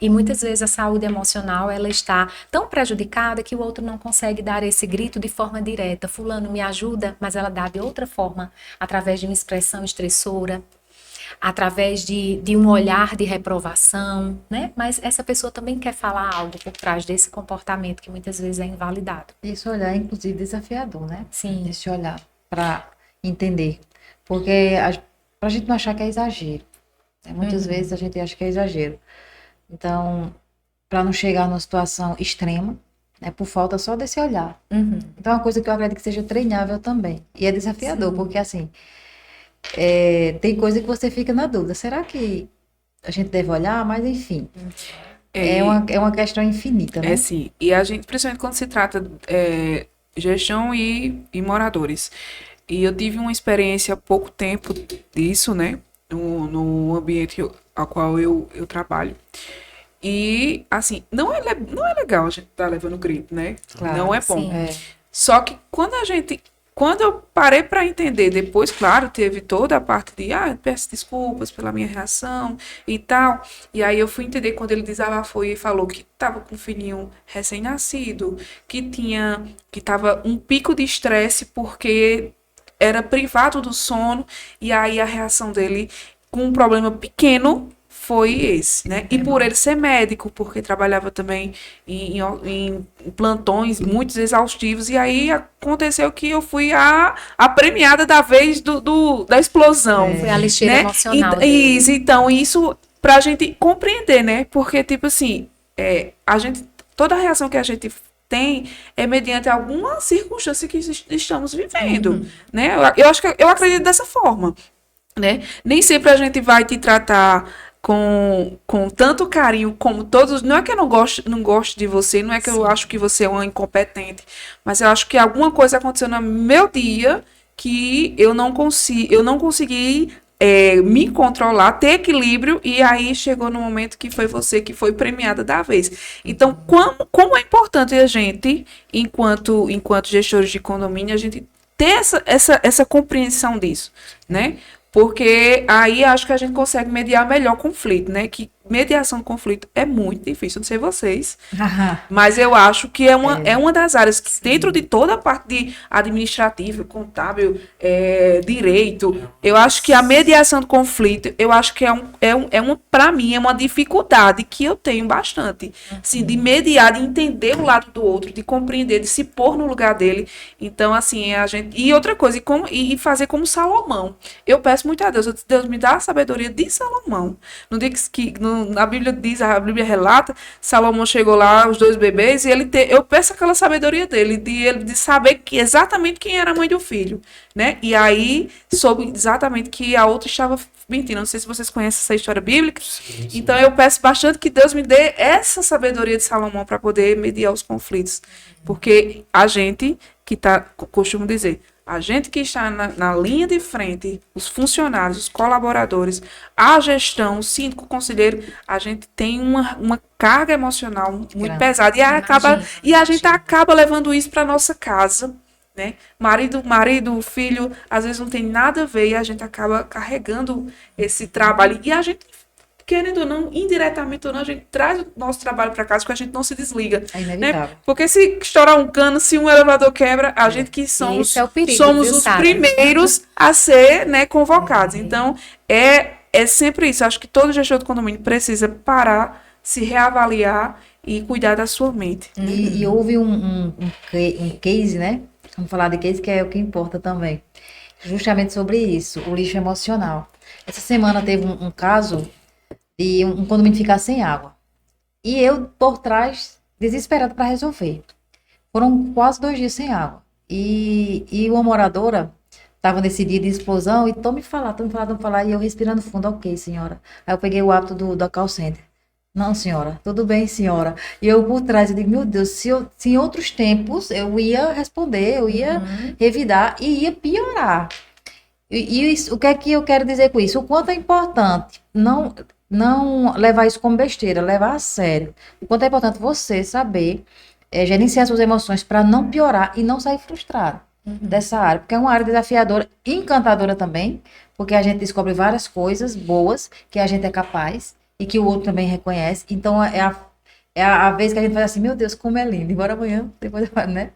E muitas vezes a saúde emocional, ela está tão prejudicada que o outro não consegue dar esse grito de forma direta. Fulano, me ajuda, mas ela dá de outra forma, através de uma expressão estressora, através de um olhar de reprovação, né? Mas essa pessoa também quer falar algo por trás desse comportamento que muitas vezes é invalidado. Esse olhar é, inclusive, desafiador, né? Sim. Esse olhar para entender. Porque para a gente não achar que é exagero. Né? Muitas vezes a gente acha que é exagero. Então, para não chegar numa situação extrema, né, por falta só desse olhar. Então, é uma coisa que eu acredito que seja treinável também. E é desafiador, porque assim, tem coisa que você fica na dúvida. Será que a gente deve olhar? Mas, enfim, é uma questão infinita, né? É sim. E a gente, principalmente quando se trata gestão e moradores. E eu tive uma experiência há pouco tempo disso, né? No ambiente ao qual eu trabalho. E, assim, não é legal a gente estar levando grito, né? Claro, não é bom. sim. Só que quando eu parei para entender, depois, claro, teve toda a parte de, peço desculpas pela minha reação e tal. E aí eu fui entender quando ele desabafou e falou que estava com um filhinho recém-nascido, que tava um pico de estresse porque era privado do sono, e aí a reação dele com um problema pequeno foi esse, né? E por ele ser médico, porque trabalhava também em plantões muito exaustivos, e aí aconteceu que eu fui a premiada da vez da explosão. Foi a lixeira né? emocional dele. Isso, então, isso pra gente compreender, né? Porque, tipo assim, toda a reação que a gente tem é mediante alguma circunstância que estamos vivendo, né? Eu acho que eu acredito dessa forma, né? Nem sempre a gente vai te tratar com tanto carinho como todos. Não é que eu não gosto de você, não é que eu acho que você é uma incompetente, mas eu acho que alguma coisa aconteceu no meu dia que eu não consegui me controlar, ter equilíbrio, e aí chegou no momento que foi você que foi premiada da vez. Então, como é importante a gente, enquanto gestores de condomínio, a gente ter essa compreensão disso, né? Porque aí acho que a gente consegue mediar melhor o conflito, né? Que mediação de conflito é muito difícil, não sei vocês, mas eu acho que é uma das áreas que, dentro de toda a parte de administrativa, contábil, direito, eu acho que a mediação de conflito, eu acho que para mim, é uma dificuldade que eu tenho bastante, assim, de mediar, de entender o lado do outro, de compreender, de se pôr no lugar dele. Então, assim, e outra coisa, e fazer como Salomão. Eu peço muito a Deus, Deus me dá a sabedoria de Salomão. Não diz que a Bíblia a Bíblia relata, Salomão chegou lá, os 2 bebês, e eu peço aquela sabedoria dele, de saber exatamente quem era a mãe do filho, né? E aí soube exatamente que a outra estava mentindo. Não sei se vocês conhecem essa história bíblica. Sim. Então eu peço bastante que Deus me dê essa sabedoria de Salomão para poder mediar os conflitos. Porque a gente costumo dizer, a gente que está na linha de frente, os funcionários, os colaboradores, a gestão, o síndico, o conselheiro, a gente tem uma carga emocional muito pesada. E a gente acaba levando isso para nossa casa, né? Marido, filho, às vezes não tem nada a ver, e a gente acaba carregando esse trabalho. E a gente, querendo ou não, indiretamente ou não, a gente traz o nosso trabalho para casa, porque a gente não se desliga. É inevitável. Né? Porque se estourar um cano, se um elevador quebra, a gente que somos é o perigo, somos viu, os Sara? primeiros a ser, né, convocados. Então, é sempre isso. Acho que todo gestor do condomínio precisa parar, se reavaliar e cuidar da sua mente. E houve um case, né? Vamos falar de case, que é o que importa também. Justamente sobre isso, o lixo emocional. Essa semana teve um caso de um condomínio ficar sem água. E eu, por trás, desesperada para resolver. Foram quase 2 dias sem água. E uma moradora estava nesse dia de explosão e tô me falar, e eu respirando fundo, ok, senhora. Aí eu peguei o hábito da call center. Não, senhora, tudo bem, senhora. E eu por trás, eu digo, meu Deus, se em outros tempos eu ia responder, eu ia revidar e ia piorar. O que é que eu quero dizer com isso? O quanto é importante não levar isso como besteira, levar a sério. O quanto é importante você saber gerenciar suas emoções para não piorar e não sair frustrado dessa área, porque é uma área desafiadora, encantadora também, porque a gente descobre várias coisas boas que a gente é capaz e que o outro também reconhece. Então é a vez que a gente faz assim, meu Deus, como é lindo, embora amanhã, depois, né?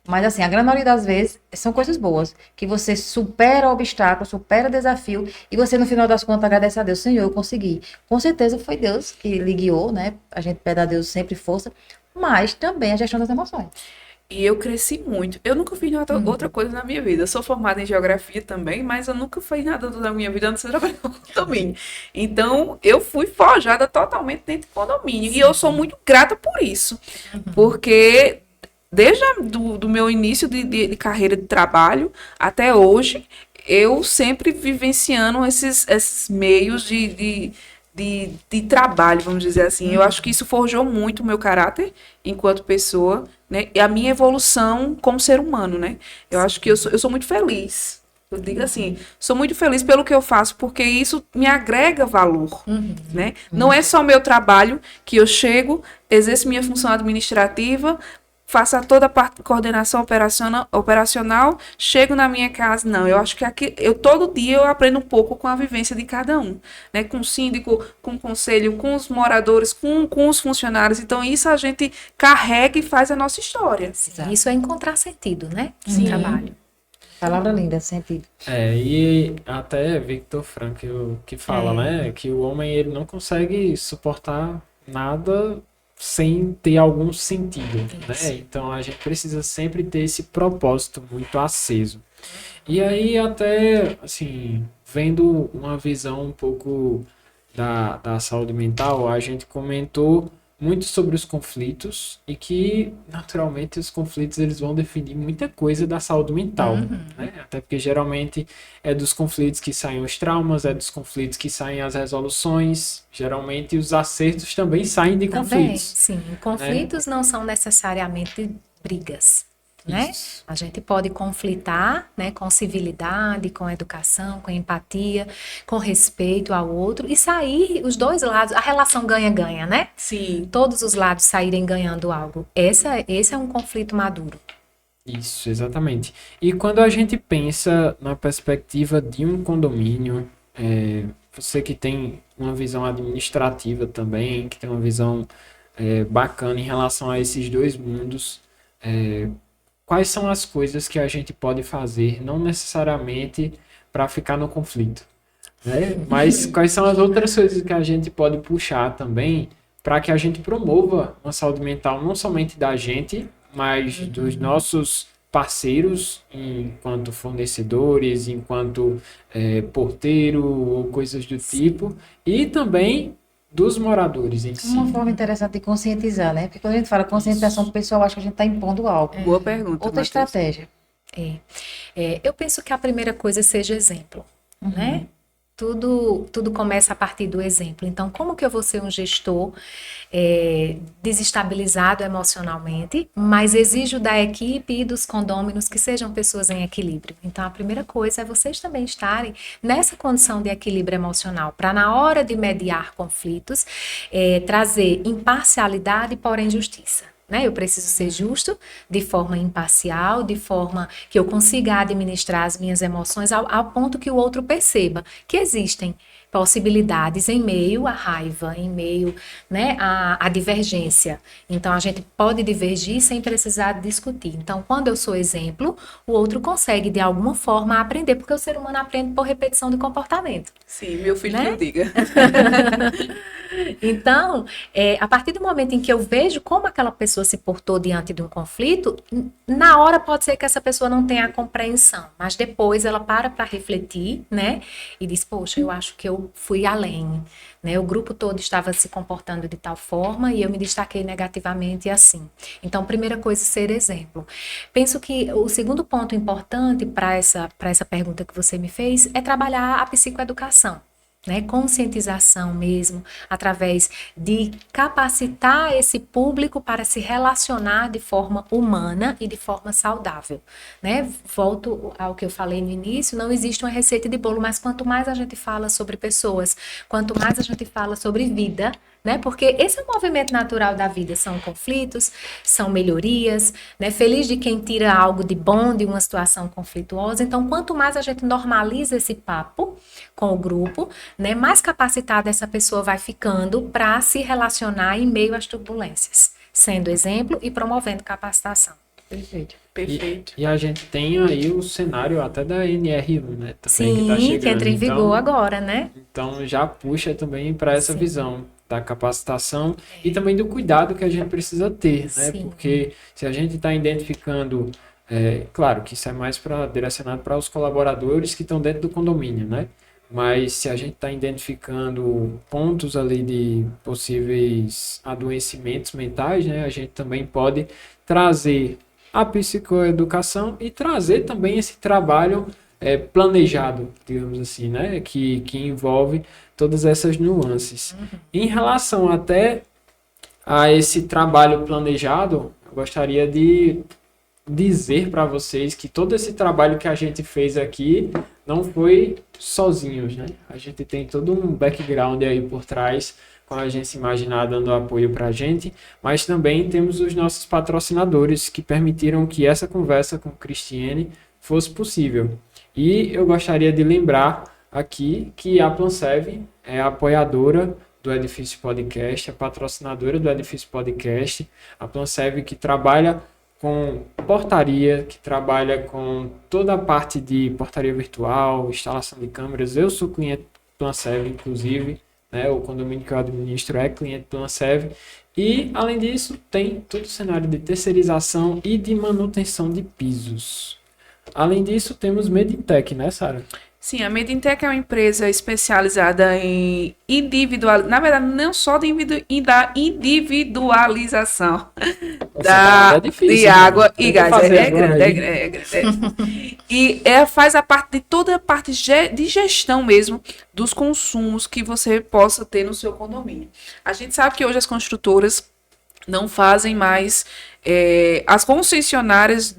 Mas assim, a grande maioria das vezes são coisas boas, que você supera o obstáculo, supera o desafio, e você no final das contas agradece a Deus, Senhor, eu consegui. Com certeza foi Deus que lhe guiou, né? A gente pede a Deus sempre força, mas também a gestão das emoções. E eu cresci muito. Eu nunca fiz nada, outra coisa na minha vida. Eu sou formada em geografia também, mas eu nunca fiz nada na minha vida antes de trabalhar com condomínio. Então, eu fui forjada totalmente dentro do condomínio. E eu sou muito grata por isso. Porque desde do meu início de carreira de trabalho até hoje, eu sempre vivenciando esses meios de trabalho, vamos dizer assim. Eu acho que isso forjou muito o meu caráter enquanto pessoa, né? E a minha evolução como ser humano, né? Eu acho que eu sou muito feliz. Eu digo assim, sou muito feliz pelo que eu faço, porque isso me agrega valor, né? Não é só meu trabalho que eu chego, exerço minha função administrativa, faço toda a parte de coordenação operacional, chego na minha casa. Não, eu acho que aqui, todo dia eu aprendo um pouco com a vivência de cada um, né? Com o síndico, com o conselho, com os moradores, com os funcionários. Então, isso a gente carrega e faz a nossa história. Isso é encontrar sentido, né? Sim. No trabalho. Palavra linda, sentido. E até Viktor Frankl que fala, né, que o homem ele não consegue suportar nada sem ter algum sentido, né? Então a gente precisa sempre ter esse propósito muito aceso. E aí até, assim, vendo uma visão um pouco da saúde mental, a gente comentou muito sobre os conflitos e que, naturalmente, os conflitos eles vão definir muita coisa da saúde mental, né? Até porque geralmente é dos conflitos que saem os traumas, é dos conflitos que saem as resoluções, geralmente os acertos também saem de Também, conflitos. sim. Conflitos não são necessariamente brigas, né? Isso. A gente pode conflitar, né, com civilidade, com educação, com empatia, com respeito ao outro e sair os dois lados, a relação ganha-ganha, né? Sim. Todos os lados saírem ganhando algo. Esse é um conflito maduro. Isso, exatamente. E quando a gente pensa na perspectiva de um condomínio, você que tem uma visão administrativa também, que tem uma visão bacana em relação a esses dois mundos, quais são as coisas que a gente pode fazer, não necessariamente para ficar no conflito, né? Mas quais são as outras coisas que a gente pode puxar também para que a gente promova uma saúde mental não somente da gente, mas dos nossos parceiros, enquanto fornecedores, enquanto porteiro ou coisas do tipo, e também dos moradores em si. Uma forma interessante de conscientizar, né? Porque quando a gente fala conscientização, o pessoal acha que a gente está impondo algo. Boa pergunta, Outra Matheus. estratégia. Eu penso que a primeira coisa seja exemplo, né? Tudo começa a partir do exemplo. Então, como que eu vou ser um gestor desestabilizado emocionalmente, mas exijo da equipe e dos condôminos que sejam pessoas em equilíbrio? Então, a primeira coisa é vocês também estarem nessa condição de equilíbrio emocional, para na hora de mediar conflitos, trazer imparcialidade, porém justiça. Né? Eu preciso ser justo, de forma imparcial, de forma que eu consiga administrar as minhas emoções ao ponto que o outro perceba que existem possibilidades em meio à raiva, em meio, né, à divergência. Então, a gente pode divergir sem precisar discutir. Então, quando eu sou exemplo, o outro consegue, de alguma forma, aprender, porque o ser humano aprende por repetição de comportamento. Sim, meu filho Né? que eu diga. Então, a partir do momento em que eu vejo como aquela pessoa se portou diante de um conflito, na hora pode ser que essa pessoa não tenha a compreensão, mas depois ela para refletir, né? E diz, poxa, eu acho que eu fui além, né? O grupo todo estava se comportando de tal forma e eu me destaquei negativamente assim. Então, primeira coisa, ser exemplo. Penso que o segundo ponto importante para essa pergunta que você me fez é trabalhar a psicoeducação. né, conscientização mesmo, através de capacitar esse público para se relacionar de forma humana e de forma saudável, né? Volto ao que eu falei no início, não existe uma receita de bolo, mas quanto mais a gente fala sobre pessoas, quanto mais a gente fala sobre vida, né? Porque esse é o movimento natural da vida, são conflitos, são melhorias, né? Feliz de quem tira algo de bom de uma situação conflituosa. Então, quanto mais a gente normaliza esse papo com o grupo, né, mais capacitada essa pessoa vai ficando para se relacionar em meio às turbulências, sendo exemplo e promovendo capacitação. Perfeito. Perfeito. E a gente tem aí o cenário até da NR1, né? Também Sim, que tá chegando. que entra em vigor Então, agora, né? então já puxa também para essa Sim. visão da capacitação e também do cuidado que a gente precisa ter, né? Sim. Porque se a gente está identificando, claro que isso é mais direcionado para os colaboradores que estão dentro do condomínio, né? Mas se a gente está identificando pontos ali de possíveis adoecimentos mentais, né? A gente também pode trazer a psicoeducação e trazer também esse trabalho planejado, digamos assim, né? Que envolve todas essas nuances. Em relação até a esse trabalho planejado, eu gostaria de dizer para vocês que todo esse trabalho que a gente fez aqui não foi sozinhos, né? A gente tem todo um background aí por trás, com a Agência Imaginar dando apoio para a gente, mas também temos os nossos patrocinadores que permitiram que essa conversa com Cristiane fosse possível. E eu gostaria de lembrar aqui que a Plansev é a apoiadora do Edifício Podcast, a patrocinadora do Edifício Podcast, a Plansev que trabalha com portaria, que trabalha com toda a parte de portaria virtual, instalação de câmeras. Eu sou cliente Plansev, inclusive, né? O condomínio que eu administro é cliente Plansev. E, além disso, tem todo o cenário de terceirização e de manutenção de pisos. Além disso, temos Medintech, né, Sara? Sim, a Medintech é uma empresa especializada em na verdade, não só da individualização de água e gás. É grande. E faz a parte de toda a parte de gestão mesmo dos consumos que você possa ter no seu condomínio. A gente sabe que hoje as construtoras não fazem mais. As concessionárias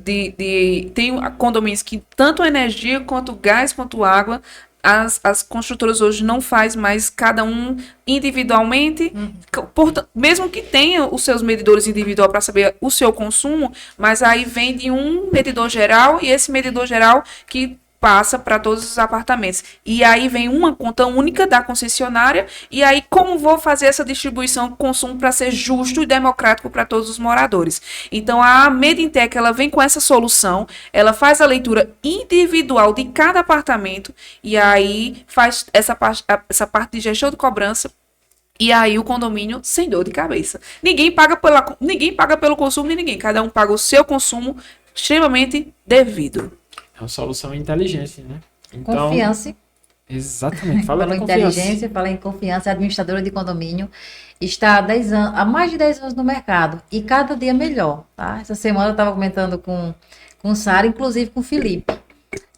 tem condomínios que tanto energia quanto gás quanto água, as construtoras hoje não faz mais cada um individualmente, mesmo que tenha os seus medidores individuais para saber o seu consumo, mas aí vem de um medidor geral e esse medidor geral que passa para todos os apartamentos. E aí vem uma conta única da concessionária, e aí como vou fazer essa distribuição de consumo para ser justo e democrático para todos os moradores? Então a Medintech, ela vem com essa solução, ela faz a leitura individual de cada apartamento, e aí faz essa parte de gestão de cobrança, e aí o condomínio sem dor de cabeça. Ninguém paga pelo consumo de ninguém, cada um paga o seu consumo extremamente devido. É uma solução inteligente, né? Então, Confiança. Exatamente. Fala Falou de em confiança. inteligência, fala em confiança, a administradora de condomínio está há mais de 10 anos no mercado e cada dia melhor, tá? Essa semana eu estava comentando com Sara, inclusive com o Felipe.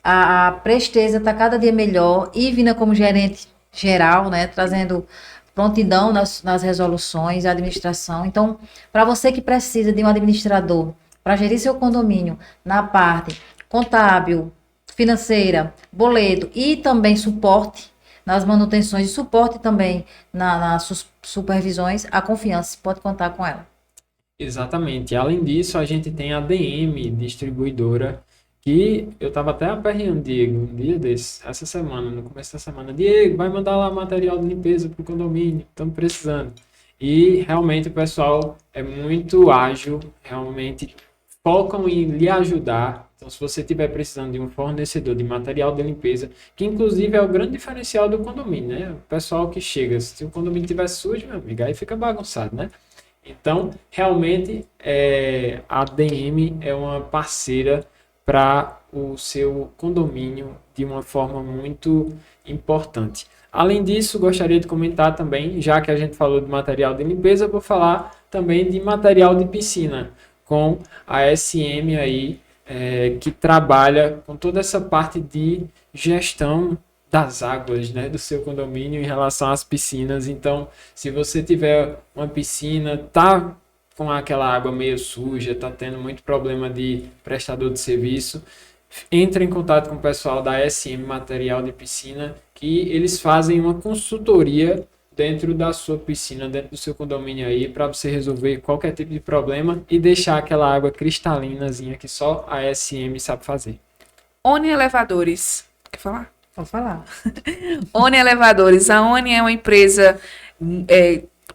A presteza está cada dia melhor, Ivna como gerente geral, né, trazendo prontidão nas resoluções, a administração. Então, para você que precisa de um administrador para gerir seu condomínio na parte contábil, financeira, boleto e também suporte nas manutenções e suporte também nas supervisões, a confiança pode contar com ela. Exatamente. Além disso, a gente tem a DM Distribuidora, que eu estava até aperreando Diego um dia desses, essa semana, no começo da semana. Diego, vai mandar lá material de limpeza para o condomínio, estamos precisando. E realmente o pessoal é muito ágil, realmente focam em lhe ajudar. Então, se você estiver precisando de um fornecedor de material de limpeza, que inclusive é o grande diferencial do condomínio, né? O pessoal que chega, se o condomínio estiver sujo, meu amigo, aí fica bagunçado, né? Então, realmente, a DM é uma parceira para o seu condomínio de uma forma muito importante. Além disso, gostaria de comentar também, já que a gente falou de material de limpeza, vou falar também de material de piscina, com a SM aí, que trabalha com toda essa parte de gestão das águas, né, do seu condomínio em relação às piscinas. Então, se você tiver uma piscina, tá com aquela água meio suja, tá tendo muito problema de prestador de serviço, entre em contato com o pessoal da SM Material de Piscina, que eles fazem uma consultoria dentro da sua piscina, dentro do seu condomínio aí, para você resolver qualquer tipo de problema e deixar aquela água cristalinazinha que só a SM sabe fazer. Oni Elevadores. Quer falar? Pode falar. Oni Elevadores. A Oni é uma empresa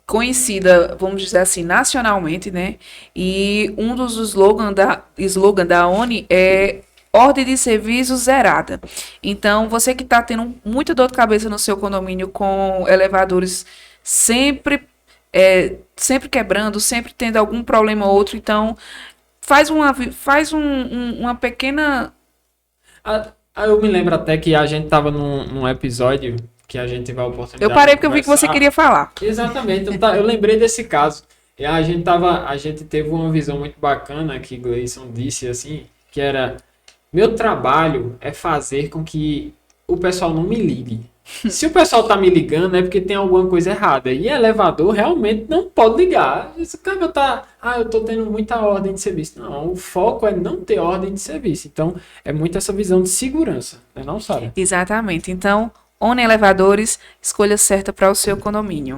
conhecida, vamos dizer assim, nacionalmente, né? E um dos slogan da Oni é ordem de serviço zerada. Então, você que está tendo muita dor de cabeça no seu condomínio com elevadores sempre quebrando, sempre tendo algum problema ou outro, então faz uma pequena... Eu me lembro até que a gente tava num episódio que a gente teve a oportunidade. Eu parei porque eu vi que você queria falar. Exatamente, eu lembrei desse caso. E a gente teve uma visão muito bacana que Gleison disse assim, que era: meu trabalho é fazer com que o pessoal não me ligue. Se o pessoal tá me ligando é porque tem alguma coisa errada. E elevador realmente não pode ligar. Esse cara eu tô tendo muita ordem de serviço. Não, o foco é não ter ordem de serviço. Então, é muito essa visão de segurança, né, não, Sara? Exatamente. Então, Oni Elevadores, escolha certa para o seu condomínio.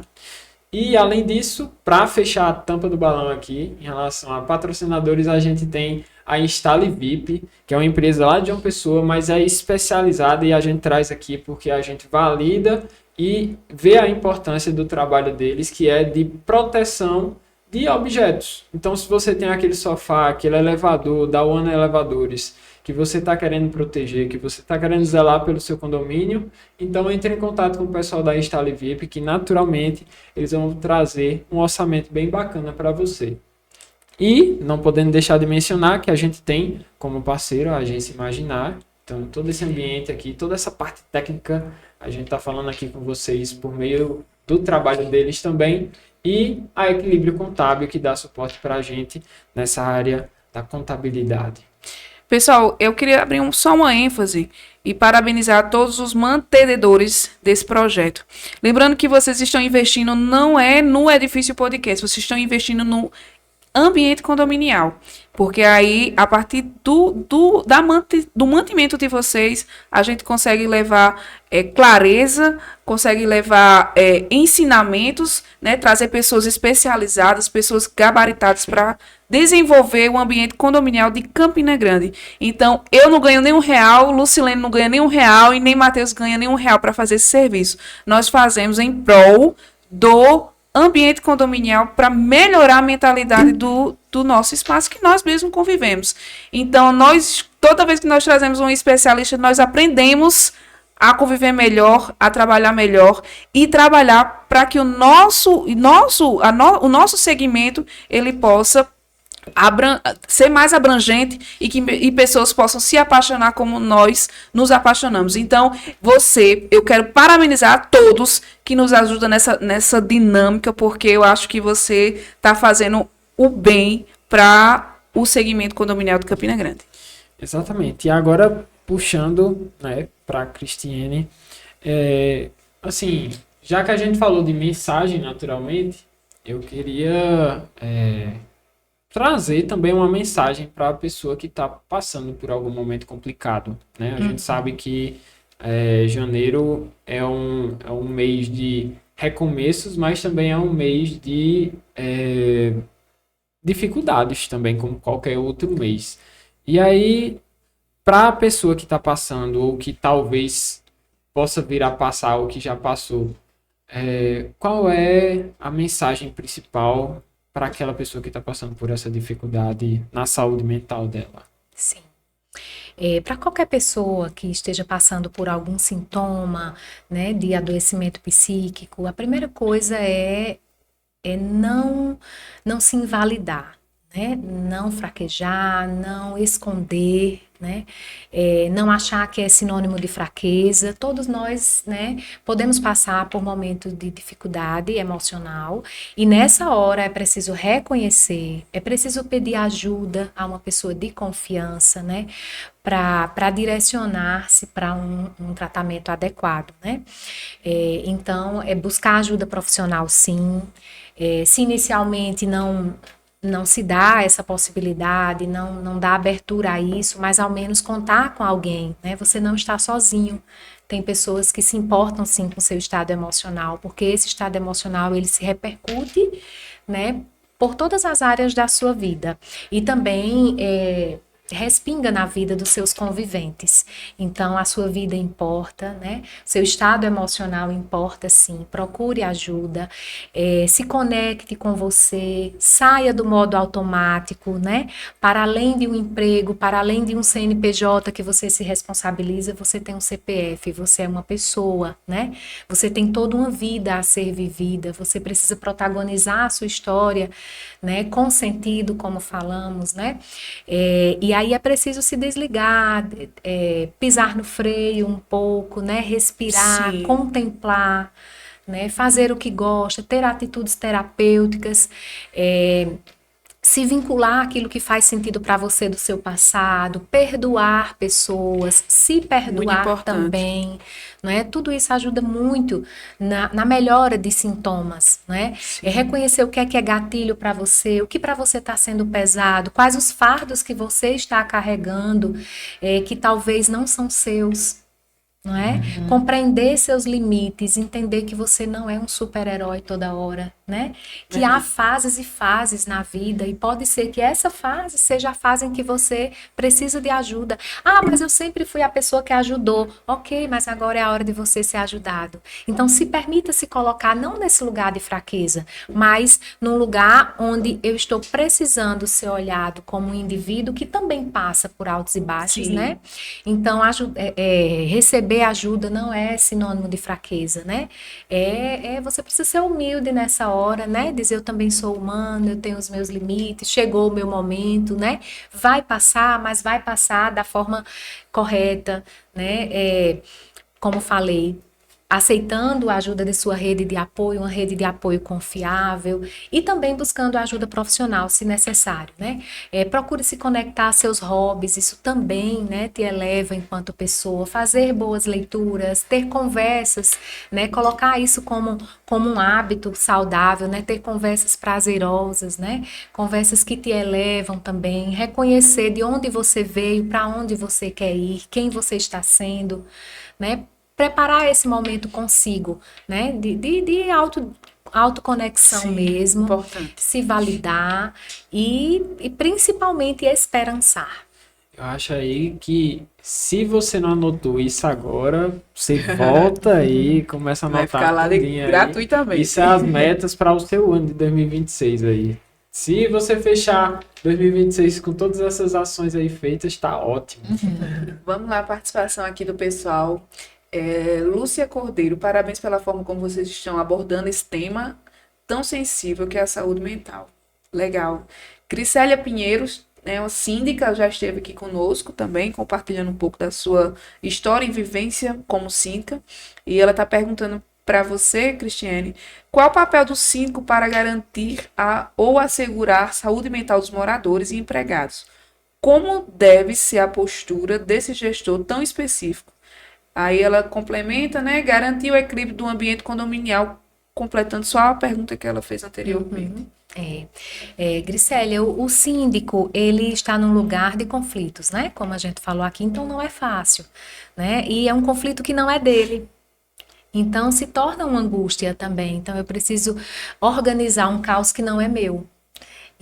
E, além disso, para fechar a tampa do balão aqui, em relação a patrocinadores, a gente tem a Instale VIP, que é uma empresa lá de uma pessoa, mas é especializada, e a gente traz aqui porque a gente valida e vê a importância do trabalho deles, que é de proteção de objetos. Então, se você tem aquele sofá, aquele elevador da Oni Elevadores, que você está querendo proteger, que você está querendo zelar pelo seu condomínio, então entre em contato com o pessoal da Instale VIP, que naturalmente eles vão trazer um orçamento bem bacana para você. E, não podendo deixar de mencionar que a gente tem como parceiro a Agência Imaginar. Então, todo esse ambiente aqui, toda essa parte técnica, a gente está falando aqui com vocês por meio do trabalho deles também. E a Equilíbrio Contábil, que dá suporte para a gente nessa área da contabilidade. Pessoal, eu queria abrir só uma ênfase e parabenizar todos os mantenedores desse projeto. Lembrando que vocês estão investindo não é no Edifício Podcast, vocês estão investindo no ambiente condominial, porque aí, a partir do mantimento de vocês, a gente consegue levar clareza, consegue levar ensinamentos, né, trazer pessoas especializadas, pessoas gabaritadas para desenvolver o ambiente condominial de Campina Grande. Então, eu não ganho nenhum real, Lucilene não ganha nenhum real e nem Matheus ganha nenhum real para fazer esse serviço. Nós fazemos em prol do ambiente condominial para melhorar a mentalidade do nosso espaço que nós mesmos convivemos. Então, toda vez que nós trazemos um especialista, nós aprendemos a conviver melhor, a trabalhar melhor e trabalhar para que o nosso segmento ele possa ser mais abrangente e pessoas possam se apaixonar como nós nos apaixonamos. Então, eu quero parabenizar a todos que nos ajudam nessa dinâmica, porque eu acho que você está fazendo o bem para o segmento condominial de Campina Grande. Exatamente. E agora, puxando, né, para a Cristiane, assim, já que a gente falou de mensagem naturalmente, eu queria trazer também uma mensagem para a pessoa que está passando por algum momento complicado, né? A gente sabe que janeiro é um mês de recomeços, mas também é um mês de dificuldades também, como qualquer outro mês. E aí, para a pessoa que está passando, ou que talvez possa vir a passar, ou que já passou, qual é a mensagem principal para aquela pessoa que está passando por essa dificuldade na saúde mental dela? Sim. Para qualquer pessoa que esteja passando por algum sintoma, né, de adoecimento psíquico, a primeira coisa é não se invalidar, né? Não fraquejar, não esconder, né? Não achar que é sinônimo de fraqueza. Todos nós, né, podemos passar por momentos de dificuldade emocional e nessa hora é preciso reconhecer, é preciso pedir ajuda a uma pessoa de confiança, né? Para direcionar-se para um tratamento adequado, né? Então, é buscar ajuda profissional, sim. Se inicialmente não se dá essa possibilidade, não dá abertura a isso, mas ao menos contar com alguém, né? Você não está sozinho. Tem pessoas que se importam sim com o seu estado emocional, porque esse estado emocional ele se repercute, né, por todas as áreas da sua vida. E também respinga na vida dos seus conviventes. Então, a sua vida importa, né? Seu estado emocional importa, sim. Procure ajuda, se conecte com você, saia do modo automático, né? Para além de um emprego, para além de um CNPJ que você se responsabiliza, você tem um CPF, você é uma pessoa, né? Você tem toda uma vida a ser vivida, você precisa protagonizar a sua história, né? Com sentido, como falamos, né? E aí é preciso se desligar, pisar no freio um pouco, né? Respirar, Sim. contemplar, né? Fazer o que gosta, ter atitudes terapêuticas, se vincular àquilo que faz sentido para você do seu passado, perdoar pessoas, se Muito perdoar importante. também, né? Tudo isso ajuda muito na melhora de sintomas, né? Reconhecer o que é gatilho para você, o que para você está sendo pesado, quais os fardos que você está carregando, que talvez não são seus. Não é? Compreender seus limites, entender que você não é um super-herói toda hora, né? Que há fases e fases na vida e pode ser que essa fase seja a fase em que você precisa de ajuda. Ah, mas eu sempre fui a pessoa que ajudou. Ok, mas agora é a hora de você ser ajudado. Então, se permita se colocar não nesse lugar de fraqueza, mas num lugar onde eu estou precisando ser olhado como um indivíduo que também passa por altos e baixos, Sim. né? Então, receber ajuda não é sinônimo de fraqueza, né? Você precisa ser humilde nessa hora, né? Dizer eu também sou humano, eu tenho os meus limites, chegou o meu momento, né? Vai passar, mas vai passar da forma correta, né? Como falei, aceitando a ajuda de sua rede de apoio, uma rede de apoio confiável e também buscando ajuda profissional, se necessário, né? Procure se conectar a seus hobbies, isso também, né, te eleva enquanto pessoa, fazer boas leituras, ter conversas, né, colocar isso como um hábito saudável, né, ter conversas prazerosas, né, conversas que te elevam também, reconhecer de onde você veio, para onde você quer ir, quem você está sendo, né, preparar esse momento consigo, né? De autoconexão Sim, mesmo, importante. se validar e principalmente esperançar. Eu acho aí que se você não anotou isso agora, você volta aí e começa a Vai anotar ficar lá tudinho aí. gratuitamente. Isso é as metas para o seu ano de 2026 aí. Se você fechar 2026 com todas essas ações aí feitas, tá ótimo. Vamos lá, a participação aqui do pessoal. Lúcia Cordeiro, parabéns pela forma como vocês estão abordando esse tema tão sensível que é a saúde mental. Legal. Cricélia Pinheiros, uma síndica, já esteve aqui conosco também, compartilhando um pouco da sua história e vivência como síndica. E ela está perguntando para você, Cristiane, qual o papel do síndico para garantir ou assegurar saúde mental dos moradores e empregados? Como deve ser a postura desse gestor tão específico? Aí ela complementa, né? Garantir o equilíbrio do ambiente condominial, completando só a pergunta que ela fez anteriormente. Gricélia, o síndico, ele está num lugar de conflitos, né? Como a gente falou aqui, então não é fácil, né? E é um conflito que não é dele. Então se torna uma angústia também. Então eu preciso organizar um caos que não é meu.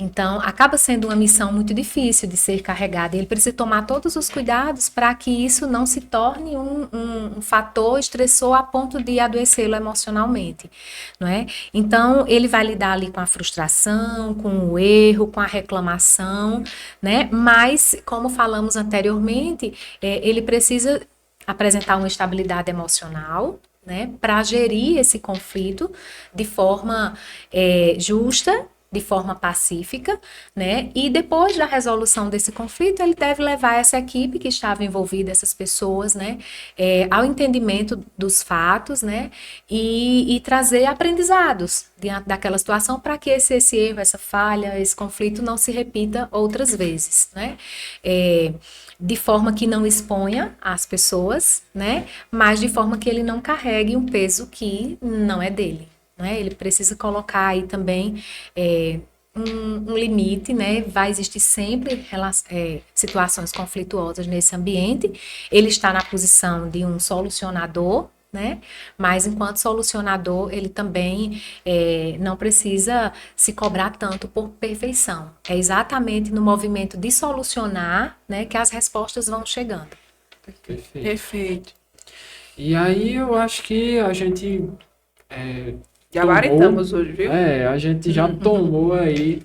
Então, acaba sendo uma missão muito difícil de ser carregada. Ele precisa tomar todos os cuidados para que isso não se torne um fator estressor a ponto de adoecê-lo emocionalmente, não é? Então, ele vai lidar ali com a frustração, com o erro, com a reclamação, né? Mas, como falamos anteriormente, ele precisa apresentar uma estabilidade emocional, né? Para gerir esse conflito de forma justa de forma pacífica, né? E depois da resolução desse conflito, ele deve levar essa equipe que estava envolvida, essas pessoas, né, ao entendimento dos fatos, né? E trazer aprendizados diante daquela situação para que esse erro, essa falha, esse conflito não se repita outras vezes, né? De forma que não exponha as pessoas, né? Mas de forma que ele não carregue um peso que não é dele, né? Ele precisa colocar aí também um limite, né? Vai existir sempre situações conflituosas nesse ambiente. Ele está na posição de um solucionador, né? Mas enquanto solucionador, ele também não precisa se cobrar tanto por perfeição. É exatamente no movimento de solucionar, né, que as respostas vão chegando. Perfeito. E aí eu acho que a gente Gabaritamos hoje, viu? a gente já tomou aí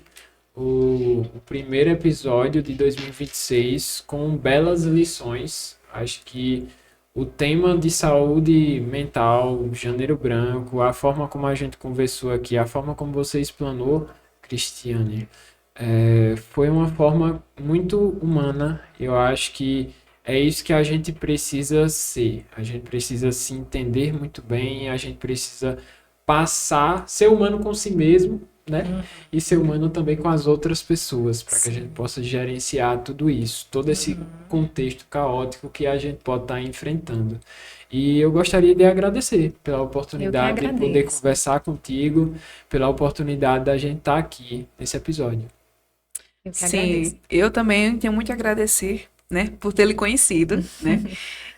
o primeiro episódio de 2026 com belas lições. Acho que o tema de saúde mental, Janeiro Branco, a forma como a gente conversou aqui, a forma como você explanou, Cristiane, foi uma forma muito humana. Eu acho que é isso que a gente precisa ser. A gente precisa se entender muito bem, a gente precisa ser humano com si mesmo, né? E ser humano também com as outras pessoas, para que a gente possa gerenciar tudo isso, todo esse contexto caótico que a gente pode estar enfrentando. E eu gostaria de agradecer pela oportunidade de poder conversar contigo, pela oportunidade da gente estar aqui nesse episódio. Sim, eu também tenho muito a agradecer, né, por ter lhe conhecido, né?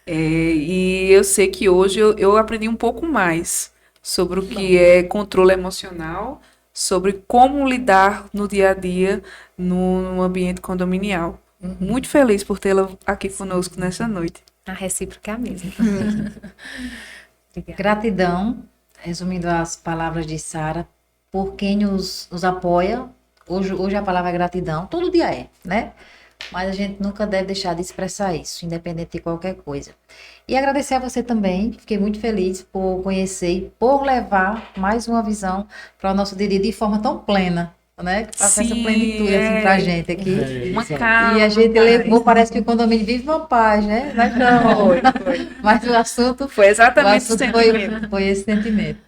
E eu sei que hoje eu aprendi um pouco mais sobre o que é controle emocional, sobre como lidar no dia a dia no ambiente condominial. Muito feliz por tê-la aqui conosco nessa noite. A recíproca é a mesma. Gratidão, resumindo as palavras de Sara, por quem nos apoia. Hoje a palavra é gratidão, todo dia né? Mas a gente nunca deve deixar de expressar isso, independente de qualquer coisa. E agradecer a você também, fiquei muito feliz por conhecer e por levar mais uma visão para o nosso dia a dia de forma tão plena, né? Passar essa plenitude assim pra gente aqui. Uma calma. E a gente levou, parece que o condomínio vive uma paz, né? Mas não. Foi. Mas o assunto Foi exatamente o assunto foi esse sentimento.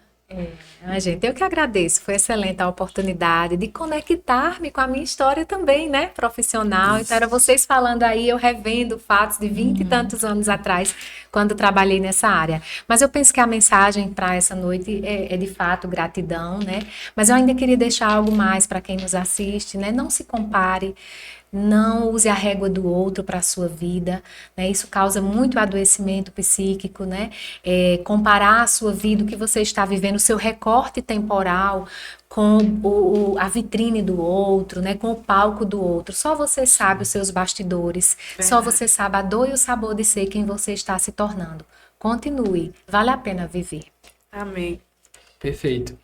Gente, eu que agradeço. Foi excelente a oportunidade de conectar-me com a minha história também, né, profissional. Então, era vocês falando aí, eu revendo fatos de 20 e tantos anos atrás, quando trabalhei nessa área. Mas eu penso que a mensagem para essa noite é de fato gratidão, né? Mas eu ainda queria deixar algo mais para quem nos assiste, né? Não se compare. Não use a régua do outro para a sua vida, né? Isso causa muito adoecimento psíquico, né? Comparar a sua vida, o que você está vivendo, o seu recorte temporal com a vitrine do outro, né? Com o palco do outro. Só você sabe os seus bastidores, só você sabe a dor e o sabor de ser quem você está se tornando. Continue, vale a pena viver. Amém. Perfeito.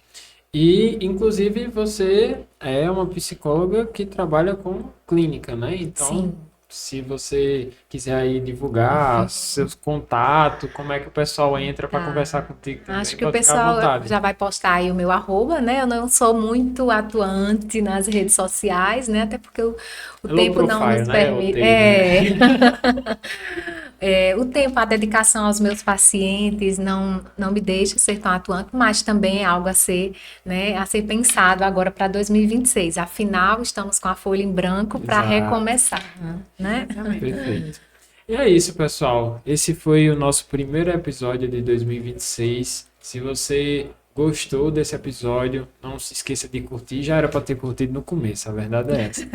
E, inclusive, você é uma psicóloga que trabalha com clínica, né? Então, Sim. se você quiser aí divulgar seus contatos, como é que o pessoal entra para conversar contigo também, Acho que o pode ficar à pessoal vontade. já vai postar aí o meu arroba, né? Eu não sou muito atuante nas redes sociais, né? Até porque o Low tempo não profile, nos né? permite. O termo. O tempo, a dedicação aos meus pacientes não me deixa ser tão atuante, mas também é algo a ser, né, a ser pensado agora para 2026. Afinal, estamos com a folha em branco para Exato. recomeçar, né? Perfeito. E é isso, pessoal. Esse foi o nosso primeiro episódio de 2026. Se você gostou desse episódio, não se esqueça de curtir. Já era para ter curtido no começo, a verdade é essa.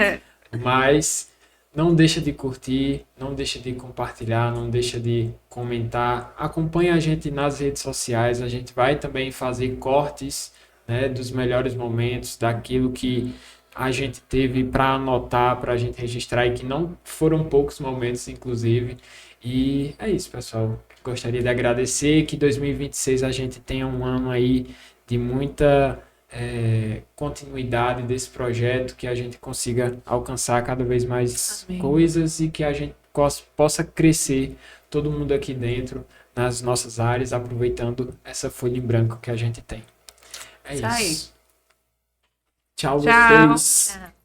Mas não deixa de curtir, não deixa de compartilhar, não deixa de comentar. Acompanhe a gente nas redes sociais. A gente vai também fazer cortes, né, dos melhores momentos, daquilo que a gente teve para anotar, para a gente registrar, e que não foram poucos momentos, inclusive. E é isso, pessoal. Gostaria de agradecer, que 2026 a gente tenha um ano aí de muita continuidade desse projeto, que a gente consiga alcançar cada vez mais Amém. coisas e que a gente possa crescer, todo mundo aqui dentro, nas nossas áreas, aproveitando essa folha em branco que a gente tem. É Isso aí. isso. Tchau, Tchau. vocês. Tá.